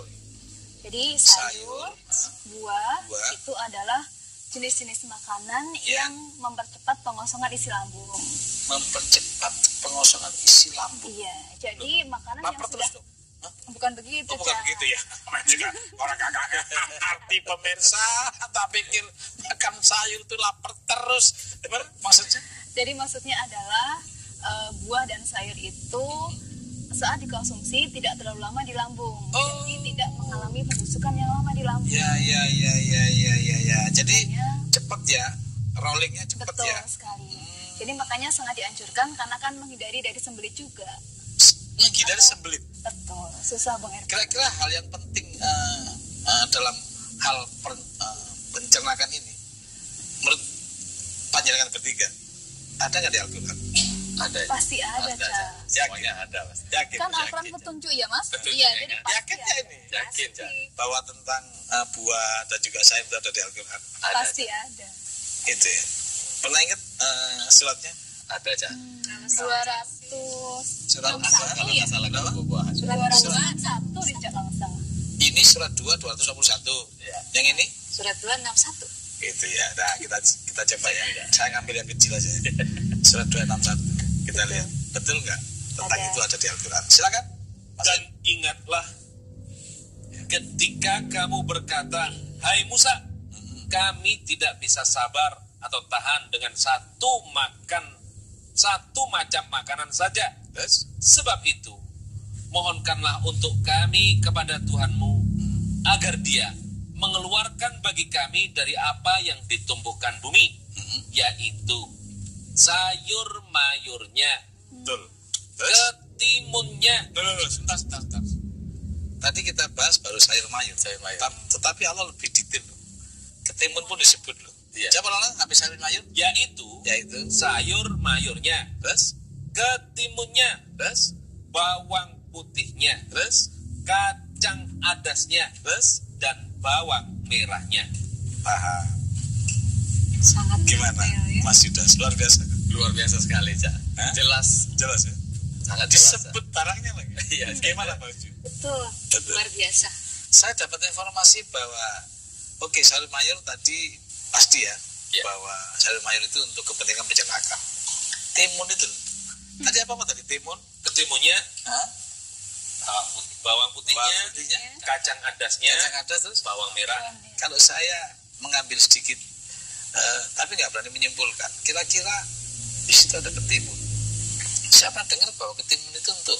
Jadi Sayur, buah buah. itu adalah jenis-jenis makanan Ya. yang mempercepat pengosongan isi lambung. Mempercepat pengosongan isi lambung. Iya, jadi makanan yang Lapar sudah terus dong. Hah? bukan begitu, Oh, bukan Cak. begitu ya. Namanya juga orang kagak arti pemirsa, tak pikir makan sayur itu lapar terus. Maksudnya? Jadi maksudnya adalah buah dan sayur itu saat dikonsumsi tidak terlalu lama di lambung. Oh. Jadi tidak mengalami pembusukan yang lama di lambung. Ya. Jadi cepet ya, rollingnya cepet Betul ya. sekali. Jadi makanya sangat dianjurkan karena kan menghindari dari sembelit juga. Menghindari sembelit. Betul, susah Bang Erwin. Kira-kira hal yang penting dalam hal pencernaan ini, menurut panjenengan bertiga, ada nggak di Al-Quran? Ada. Pasti ada, Ada, Cak. Semuanya ada, Mas. Yakin? Kan Al-Quran yakin, petunjuk ya, Mas? Petunjuk, Iya, ya jadi kan? pasti Yakin ya ada. ini? Yakin, Cak. Bahwa tentang buah dan juga sayur itu ada di Al-Quran. Ada, Pasti Cak. ada. Itu ya. Pernah ingat suratnya? Ada, Cak. 200 Surat Enam apa? satu Kalau ya? nggak salah kalau buah-buahan. 201 di Cak kalau nggak salah. Ini surat 2 221. Ya. Yang ini? Surat 261. Itu ya. Nah, kita coba ya. Saya ngambil yang kecil aja. Surat 261. Kita lihat. Betul nggak? Tentang Ada. itu ada di Al-Quran. Silakan. Mas Dan ingatlah ketika kamu berkata, hai Musa, kami tidak bisa sabar atau tahan dengan satu macam makanan saja. Terus? Sebab itu, mohonkanlah untuk kami kepada Tuhanmu agar Dia mengeluarkan bagi kami dari apa yang ditumbuhkan bumi, yaitu sayur mayurnya, Betul. Terus? ketimunnya. Sebentar. Tadi kita bahas baru sayur mayur. Sayur mayur. Tetapi Allah lebih detail loh. Ketimun pun disebut loh. Iya. Siapa orang habis sayur mayur? Yaitu Yaitu. sayur mayurnya, Terus? ketimunnya, Terus? bawang putihnya, Terus? kacang adasnya, Terus? dan bawang merahnya. Paham. Sangat Gimana? detail ya. Mas Yudas, luar biasa. Luar biasa sekali, Cak. Hah? Jelas. Jelas ya? Sangat jelas. Disebut barangnya lagi. Iya, Gimana Mas Yu? Betul. Betul. Luar biasa. Saya dapat informasi bahwa oke, sayur mayur tadi pasti ya, Iya. bahwa sayur mayur itu untuk kepentingan pencernaan. Timun itu tadi apa tadi? Timun? Ketimunnya, Hah? bawang putihnya, Bawang putihnya, kacang adasnya, kacang adas, terus bawang merah. kalau saya mengambil sedikit tapi nggak berani menyimpulkan, kira-kira di situ ada ketimun. Siapa dengar bahwa ketimun itu untuk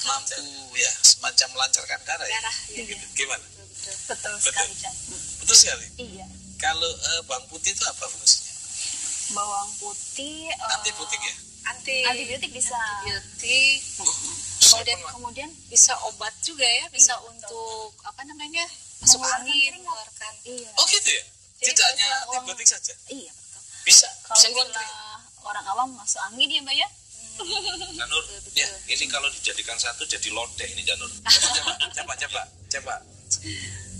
mampu ya semacam melancarkan darah ya? Darah ya. Gitu. Gimana? Betul sekali, Cak. Betul sekali. Iya. Kalau bawang putih itu apa fungsinya? Bawang putih Antibiotik ya? antibiotik bisa. Antibiotik. Kemudian bisa obat juga ya, bisa Iya, untuk apa namanya, masuk Mengeluarkan angin, keringat. mengeluarkan. Iya. Oh gitu ya? Jadi Tidak hanya kalau istilah antibiotik saja? Iya, betul. Bisa Kalau keluar istilah orang awam masuk angin ya, Mbak ya? Janur, Ya. ini kalau dijadikan satu jadi lodeh ini Janur. Coba.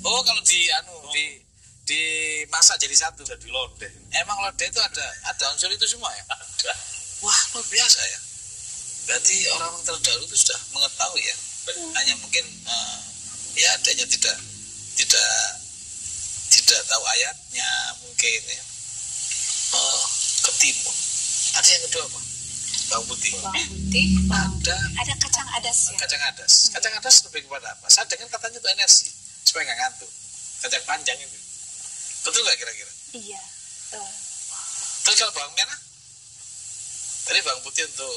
Oh kalau di masak jadi satu. Jadi lodeh. Emang lodeh itu ada unsur itu semua ya? Ada. Wah luar biasa ya. Berarti orang-orang terdahulu itu sudah mengetahui ya. Hanya mungkin ya adanya tidak tahu ayatnya mungkin ya. Ketimun. Ada yang kedua apa? Bawang putih. Bawang putih, ada kacang adas ya. Kacang adas. Kacang adas lebih kepada apa? Saya dengar katanya itu energi supaya nggak ngantuk. Kacang panjang itu. Betul nggak kira-kira? Iya. Betul. Terus kalau bawang merah? Tadi Bang Putih untuk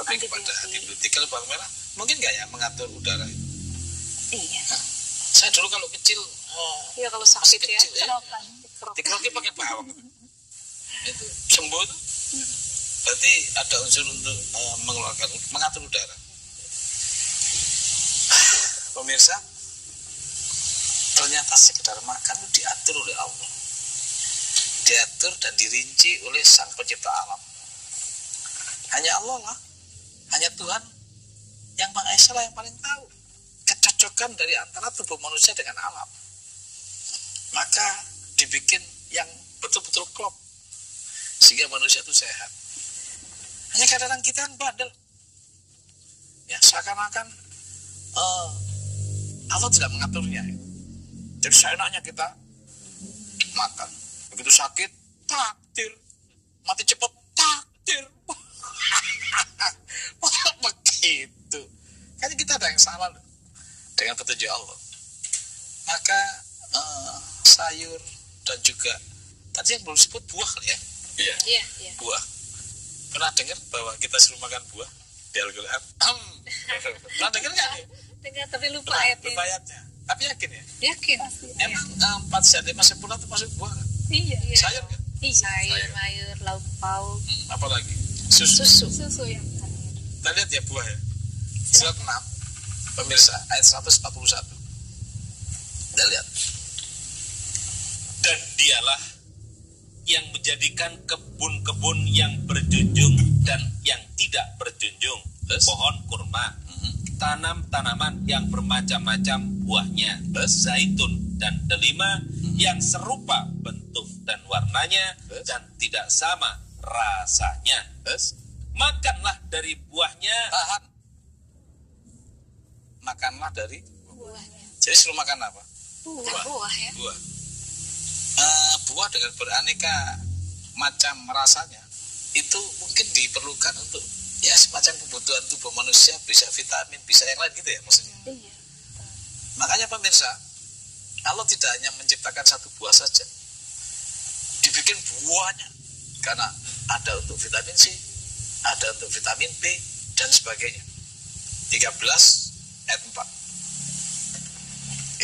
lebih kepada antibiotik. Kalau Bang Merah mungkin nggak ya mengatur udara itu? Iya. Saya dulu kalau kecil, Iya kalau sakit ya. Kerokan. dikerokin pakai bawang. Itu sembuh tuh. Berarti ada unsur untuk mengatur udara. Pemirsa, ternyata sekedar makan itu diatur oleh Allah. Diatur dan dirinci oleh Sang Pencipta alam. Hanya Allah lah, hanya Tuhan yang Maha Esa lah yang paling tahu kecocokan dari antara tubuh manusia dengan alam. Maka dibikin yang betul-betul klop sehingga manusia itu sehat. Hanya kadang-kadang kita yang bandel, ya seakan-akan Allah tidak mengaturnya. Jadi seenaknya kita makan, begitu sakit takdir, mati cepat takdir. Begitu. Kayaknya kita ada yang salah loh dengan petunjuk Allah. Maka sayur dan juga tadi yang belum disebut buah kali ya. Iya. Buah. Pernah dengar bahwa kita suruh makan buah di Al-Quran? Pernah dengar nggak? Dengar tapi lupa Lupa ayatnya. ayatnya. Tapi yakin ya? Yakin. Emang 4 sehat 5 sempurna itu masuk buah kan? Iya. Sayur kan? Sayur, mayur, lauk pauk, Apa lagi? Susu. Susu yang Kita lihat ya buah ya. Surat 6. Pemirsa, ayat 141. Kita lihat. Dan dialah yang menjadikan kebun-kebun yang berjunjung dan yang tidak berjunjung, pohon kurma, tanam-tanaman yang bermacam-macam buahnya, zaitun dan delima yang serupa bentuk dan warnanya dan tidak sama rasanya. Makanlah dari buahnya. Tahan. Makanlah dari buahnya. Jadi suruh makan apa? Buah ya. Buah. Buah dengan beraneka macam rasanya itu mungkin diperlukan untuk ya semacam kebutuhan tubuh manusia, bisa vitamin, bisa yang lain gitu ya maksudnya. Iya. Makanya pemirsa, Allah tidak hanya menciptakan satu buah saja, dibikin buahnya karena ada untuk vitamin C, ada untuk vitamin B dan sebagainya. 13 ayat 4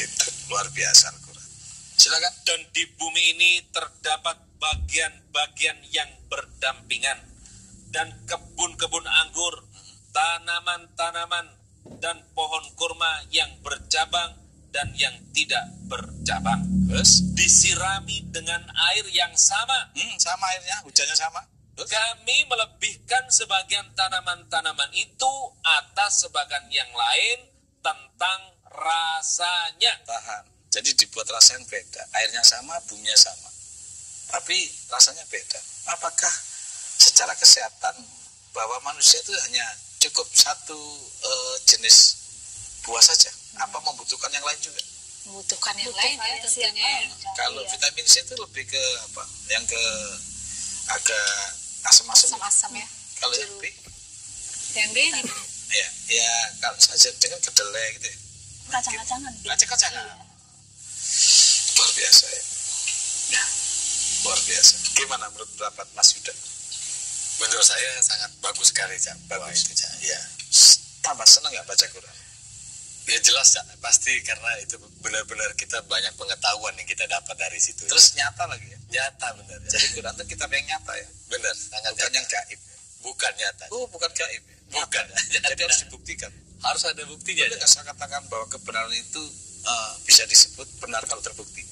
itu luar biasa Al-Quran. Silakan. Dan di bumi ini terdapat bagian-bagian yang berdampingan dan kebun-kebun anggur, tanaman-tanaman dan pohon kurma yang bercabang dan yang tidak bercabang. Disirami dengan air yang sama. Sama airnya, hujannya sama. Kami melebihkan sebagian tanaman-tanaman itu atas sebagian yang lain tentang rasanya. Tahan. Jadi dibuat rasa yang beda. Airnya sama, buminya sama. Tapi rasanya beda. Apakah secara kesehatan bahwa manusia itu hanya cukup satu jenis buah saja? Apa membutuhkan yang lain juga? Membutuhkan yang lain ya tentunya. Kalau vitamin C itu lebih ke apa? Yang ke agak asam-asam. Asam-asam ya. Kalau yang B? Yang B ini. Ya kalau saja dengan kedelai gitu ya. Kacang-kacangan. Kacang-kacangan. Luar biasa ya. Luar biasa. Gimana menurut pendapat Mas Yuda? Menurut saya sangat bagus sekali, Cak. Bagus. Itu, Cak. Ya. Tambah senang nggak baca Quran? Ya jelas, Cak. Pasti karena itu benar-benar kita banyak pengetahuan yang kita dapat dari situ. Terus nyata lagi ya? Nyata benar. Ya. Jadi Quran itu kitab yang nyata ya? Benar, sangat Bukan nyata. yang gaib. Bukan nyata. Oh, bukan gaib. Bukan. Jadi harus dibuktikan. Harus ada buktinya. Boleh nggak saya katakan bahwa kebenaran itu bisa disebut benar kalau terbukti?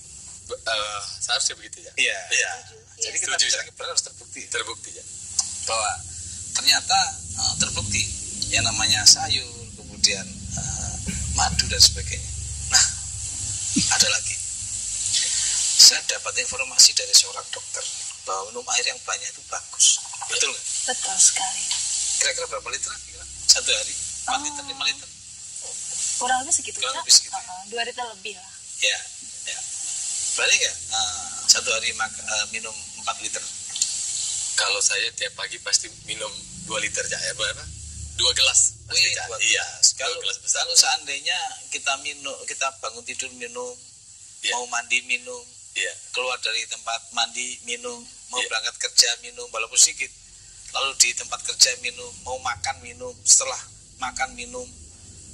Seharusnya begitu ya. Iya. Iya. Jadi kita Setuju, bicara Cak. kebenaran harus terbukti. Terbukti ya. Bahwa ternyata terbukti yang namanya sayur, kemudian madu dan sebagainya. Nah, ada lagi. Saya dapat informasi dari seorang dokter bahwa minum air yang banyak itu bagus. Betul nggak? Betul sekali. Kira-kira berapa liter? Satu hari? 4 liter, 5 liter? Kurang lebih segitu, Kurang Cak. lebih segitu. 2 liter lebih lah. Ya. Berarti nggak satu hari minum 4 liter? Kalau saya tiap pagi pasti minum 2 liter, Cak. Ya, berapa? 2 gelas. Pasti, Wih, Cak. 2 Iya, gelas. Kalau 2 gelas besar. kalau seandainya kita bangun tidur minum, Iya. mau mandi minum, Iya. keluar dari tempat mandi minum, mau Iya. berangkat kerja minum, walaupun sedikit, lalu di tempat kerja minum, mau makan minum, setelah makan minum.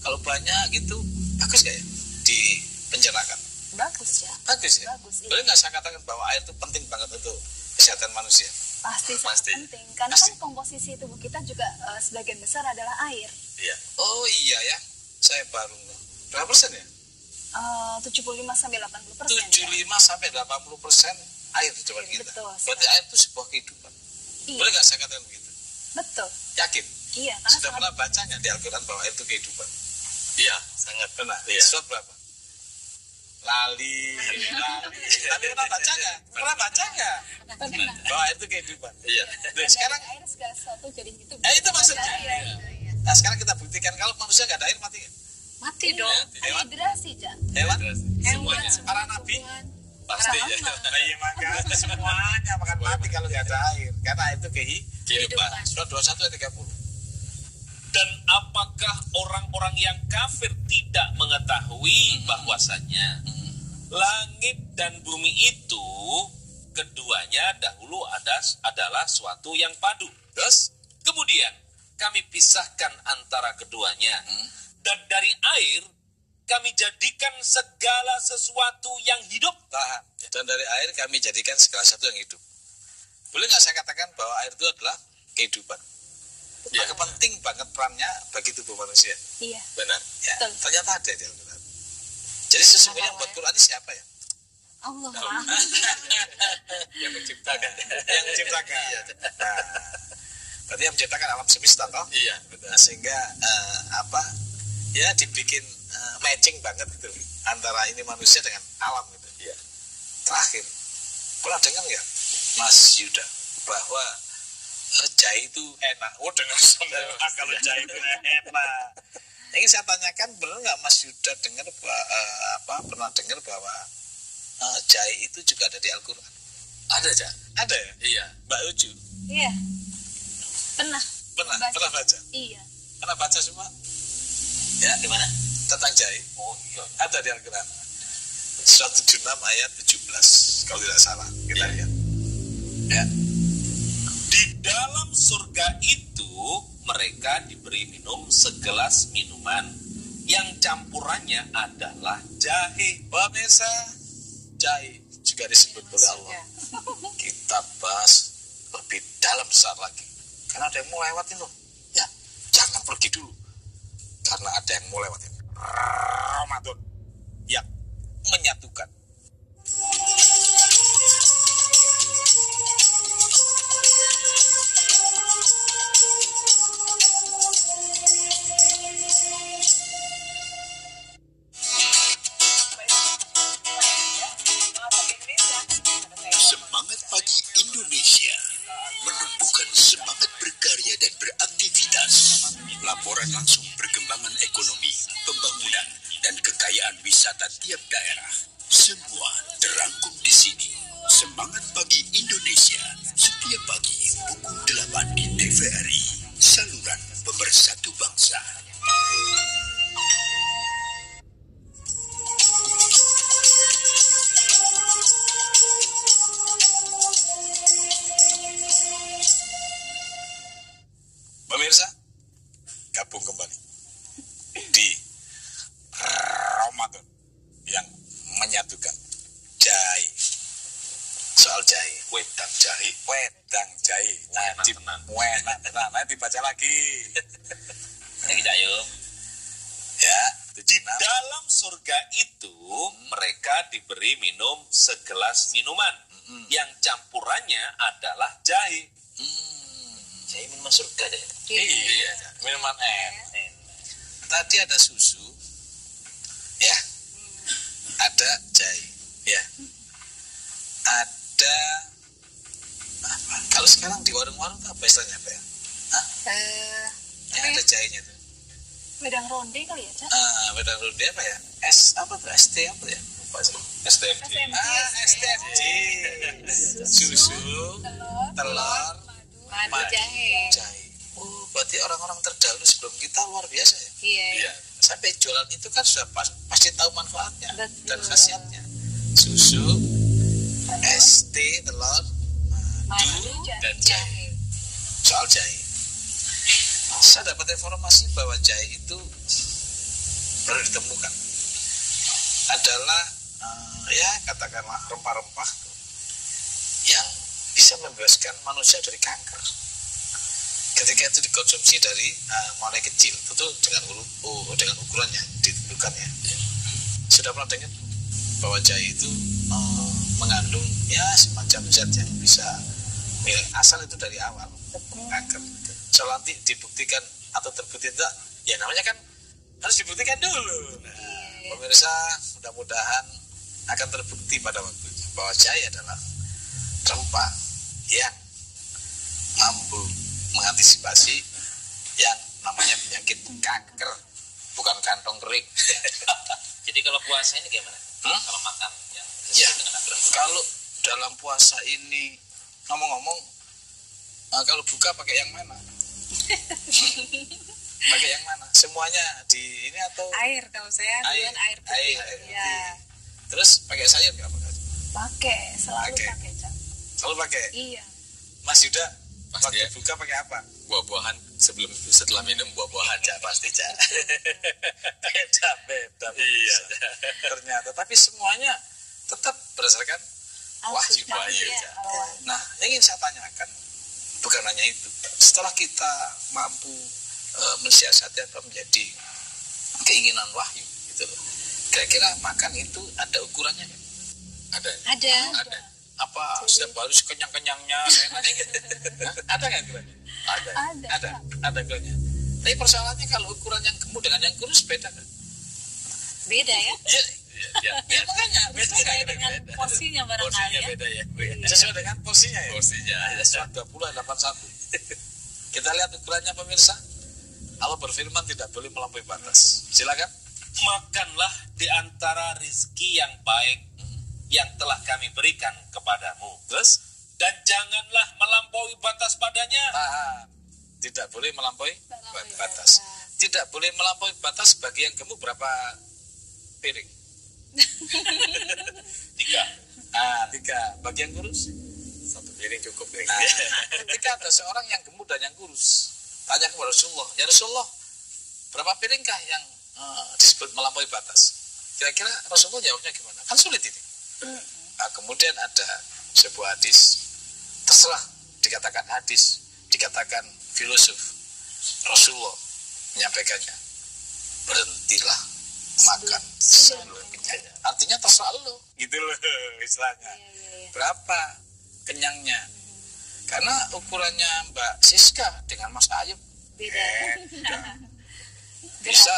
Kalau banyak gitu, bagus gak ya dipenjarakan? Bagus ya. Bagus ya. Bagus, iya. Boleh nggak saya katakan bahwa air itu penting banget untuk kesehatan manusia? Pasti sangat Pasti. penting. Karena Pasti. kan komposisi tubuh kita juga sebagian besar adalah air. Iya. Oh iya ya, saya baru nggak. Berapa persen ya? 75 sampai 80%. 75 sampai 80% air di depan kita. Betul Berarti sekali. air itu sebuah kehidupan. Iya. Boleh nggak saya katakan begitu? Betul. Yakin? Iya, karena Sudah sangat pernah bacanya di Al-Quran bahwa air itu kehidupan? Iya, sangat. Pernah? Iya. Surat berapa? Lali. Tapi pernah baca nggak? Pernah baca nggak? pernah. Bahwa air itu kehidupan. Iya. Nah, sekarang, Dari air segala sesuatu jadi itu. itu maksudnya. Iya. Nah sekarang kita buktikan kalau manusia nggak ada air mati nggak? Mati dong. Hewan? Dehidrasi, Cak. Hewan? Semuanya. Para nabi? Pasti ya. Iya maka semuanya makan mati kalau nggak ada air. Karena air itu Kehidupan. Surat 21 ayat 30. Dan apakah orang-orang yang kafir tidak mengetahui bahwasanya langit dan bumi itu keduanya dahulu adalah suatu yang padu. Terus? Kemudian kami pisahkan antara keduanya. Dan dari air kami jadikan segala sesuatu yang hidup. Tahan. Dan dari air kami jadikan segala sesuatu yang hidup. Boleh nggak saya katakan bahwa air itu adalah kehidupan? Ya. Maka penting banget perannya bagi tubuh manusia. Iya. Benar. Ya, Betul. ternyata ada di Al-Quran. Jadi sesungguhnya yang buat Quran ini siapa ya? Allah. Yang menciptakan. Yang menciptakan. Iya. Nah, berarti yang menciptakan alam semesta toh? Iya, betul. Nah, sehingga ya dibikin matching banget gitu antara ini manusia dengan alam gitu. Iya. Terakhir, pernah dengar nggak Mas Yuda bahwa jahe itu enak? Oh dengar semua kalau jahe itu enak. Yang saya tanyakan, benar nggak Mas Yuda dengar pernah dengar bahwa jahe itu juga ada di Al-Quran? Ada, Cak? Ada ya? Iya. Mbak Uju? Iya. Pernah. Pernah baca? Iya. Pernah baca semua? Ya, di mana? Tentang jahe. Oh iya. Ada di Al-Quran. Surat 76 ayat 17 kalau tidak salah. Kita lihat. Ya. Di dalam surga itu mereka diberi minum segelas minuman yang campurannya adalah jahe. Pemirsa, jahe juga disebut oleh Allah. Kita bahas lebih dalam saat lagi. Karena ada yang mau lewatin loh. Ya, jangan pergi dulu. Karena ada yang mau lewatin. Ramadan yang menyatukan. Semangat Pagi Indonesia menumbuhkan semangat berkarya dan beraktivitas. Laporan langsung perkembangan ekonomi, pembangunan, dan kekayaan wisata tiap daerah. Semua terangkum di sini. Semangat Pagi Indonesia setiap pagi pukul 8 di TVRI, saluran pemersatu bangsa. Pemirsa, gabung kembali di Ramadan yang menyatukan jahe. Soal jahe, wedang jahe. Enak tenan. Nanti dibaca lagi. Lagi Cayu. Ya, Di dalam surga itu mereka diberi minum segelas minuman yang campurannya adalah jahe. Jahe minuman surga deh. Iya, minuman enak. Tadi ada susu, ya, ada jahe, ya, ada apa? Kalau sekarang di warung-warung tuh apa istilahnya apa ya? Yang ada jahenya tuh. Wedang ronde kali ya, Cak? Wedang ronde apa ya? S apa tuh? ST apa ya? Lupa sih. STMJ. STMJ. Susu, telur, Madu jahe. jahe. Oh, berarti orang-orang terdahulu sebelum kita luar biasa ya? Iya. Sampai jualan itu kan sudah pasti tahu manfaatnya Betul. dan khasiatnya. Susu, ST, telur, Madu dan jahe. soal jahe. Saya dapat informasi bahwa jahe itu baru ditemukan adalah ya katakanlah rempah-rempah yang bisa membebaskan manusia dari kanker. Ketika itu dikonsumsi dari mulai kecil, tentu dengan ukuran yang ditentukan ya. Sudah pernah dengar bahwa jahe itu mengandung ya semacam zat yang bisa asal itu dari awal kanker. So nanti dibuktikan atau terbukti tidak, ya namanya kan harus dibuktikan dulu. Nah, pemirsa mudah-mudahan akan terbukti pada waktunya bahwa jahe adalah rempah yang mampu mengantisipasi yang namanya penyakit kanker, bukan kantong kering. Jadi kalau puasa ini gimana? Kalau makan yang ya, dengan aturan. kalau dalam puasa ini ngomong-ngomong, kalau buka pakai yang mana? Pakai yang mana? Semuanya di ini atau Air, kalau saya duluan air putih. Ya. Terus pakai sayur nggak? Pakai, selalu pakai, Cak. Selalu pakai. Iya. Mas Yuda, Pasti waktu ya. buka pakai apa? Buah-buahan setelah minum buah-buahan Cak, pasti Cak. Beda. Iya. Ternyata, tapi semuanya tetap berdasarkan wahyu Iya, Cak. Nah, yang ingin saya tanyakan bukan hanya itu. Setelah kita mampu mensiasati apa menjadi keinginan wahyu gitu loh. Kira-kira makan itu ada ukurannya kan? Ada. Apa setiap hari sekenyang-kenyangnya saya nanya gitu. Ada nggak ukurannya? Ada ukurannya. Tapi persoalannya kalau ukuran yang gemuk dengan yang kurus beda kan? Beda ya? Ya makanya beda Sesuai kan? dengan porsinya barangkali Porsinya ya. beda ya. Sesuai dengan porsinya ya? Porsinya. 2081. Kita lihat ukurannya pemirsa. Allah berfirman tidak boleh melampaui batas. Silakan. Makanlah di antara rizki yang baik yang telah kami berikan kepadamu. Terus? Dan janganlah melampaui batas padanya. Tidak boleh melampaui batas. Tidak boleh melampaui batas bagi yang gemuk berapa piring? 3. 3. Bagi yang kurus? 1 piring cukup ya. Ketika ada seorang yang gemuk dan yang kurus, tanya kepada Rasulullah, ya Rasulullah, berapa piringkah yang disebut melampaui batas? Kira-kira Rasulullah jawabnya gimana? Kan sulit ini. Nah, kemudian ada sebuah hadis, terserah dikatakan hadis, dikatakan filosof, Rasulullah menyampaikannya, berhentilah makan sebelum kenyang. Artinya terserah lo, gitu loh istilahnya. Berapa kenyangnya? Karena ukurannya Mbak Siska dengan Mas Ayub Beda. bisa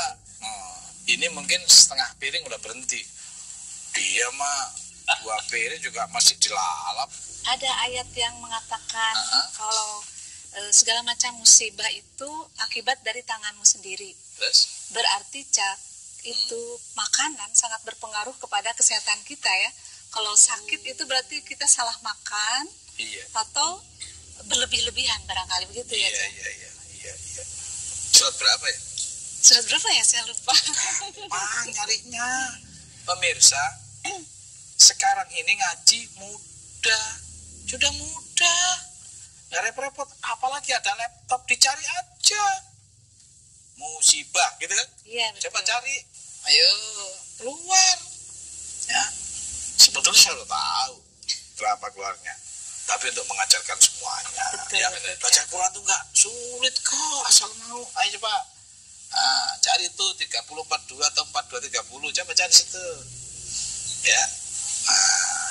ini mungkin setengah piring udah berhenti, dia mah 2 piring juga masih dilalap. Ada ayat yang mengatakan kalau segala macam musibah itu akibat dari tanganmu sendiri. Terus? Berarti Cak, itu makanan sangat berpengaruh kepada kesehatan kita ya. Kalau sakit itu berarti kita salah makan. Iya. Atau berlebih-lebihan barangkali begitu ya Cak. Iya. Surat berapa ya? Surat berapa ya? Saya lupa. Nyarinya. Pemirsa, sekarang ini ngaji sudah mudah, nggak repot-repot. Apalagi ada laptop, dicari aja. Musibah, gitu kan? Iya. Coba cari, ayo keluar. Ya, sebetulnya saya udah tahu berapa keluarnya. Tapi untuk mengajarkan semuanya, baca Quran tuh nggak sulit kok, asal mau. Ayo coba cari itu 3042 atau 4230, coba cari situ. Ya,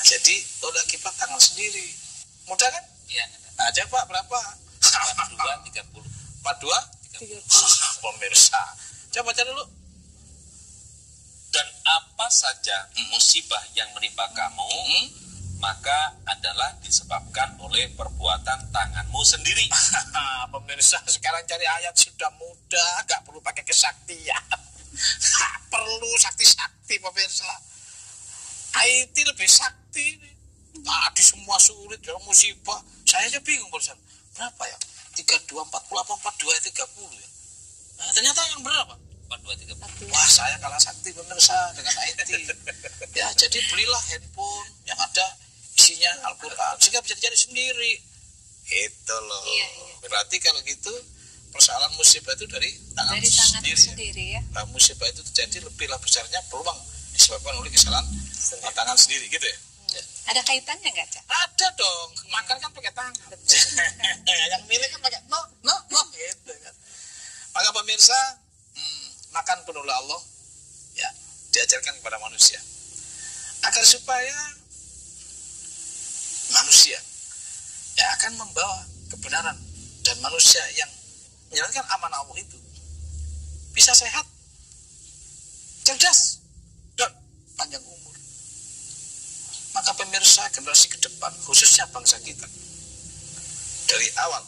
jadi udah kipas tangan sendiri, mudah kan? Iya. Nah, coba berapa? 42, 30. 42, 30. Pemirsa, coba cari dulu. Dan apa saja musibah yang menimpa kamu, maka adalah disebabkan oleh perbuatan tanganmu sendiri. Pemirsa, sekarang cari ayat sudah mudah, gak perlu pakai kesaktian. Gak perlu sakti-sakti, pemirsa. IT lebih sakti. Tadi semua sulit, ya musibah. Saya aja bingung, pemirsa. Berapa ya? 32, 40, 42, 30 ya? Nah, ternyata yang berapa? 42, 30. Wah, saya kalah sakti pemirsa dengan IT. Ya, jadi belilah handphone yang ada isinya Al-Quran, sehingga bisa dicari sendiri. Itu loh. Iya. Berarti kalau gitu persoalan musibah itu dari tangan sendiri ya. Nah, musibah itu terjadi lebihlah besarnya peluang disebabkan oleh kesalahan tangan sendiri gitu ya. Ada kaitannya nggak, Cak? Ada dong. Makan kan pakai tangan. Yang milih kan pakai no gitu kan. Maka pemirsa, makan penuh oleh Allah ya, diajarkan kepada manusia agar supaya manusia yang akan membawa kebenaran dan manusia yang menjalankan amanah Allah itu bisa sehat, cerdas, dan panjang umur. Maka pemirsa, generasi ke depan khususnya bangsa kita dari awal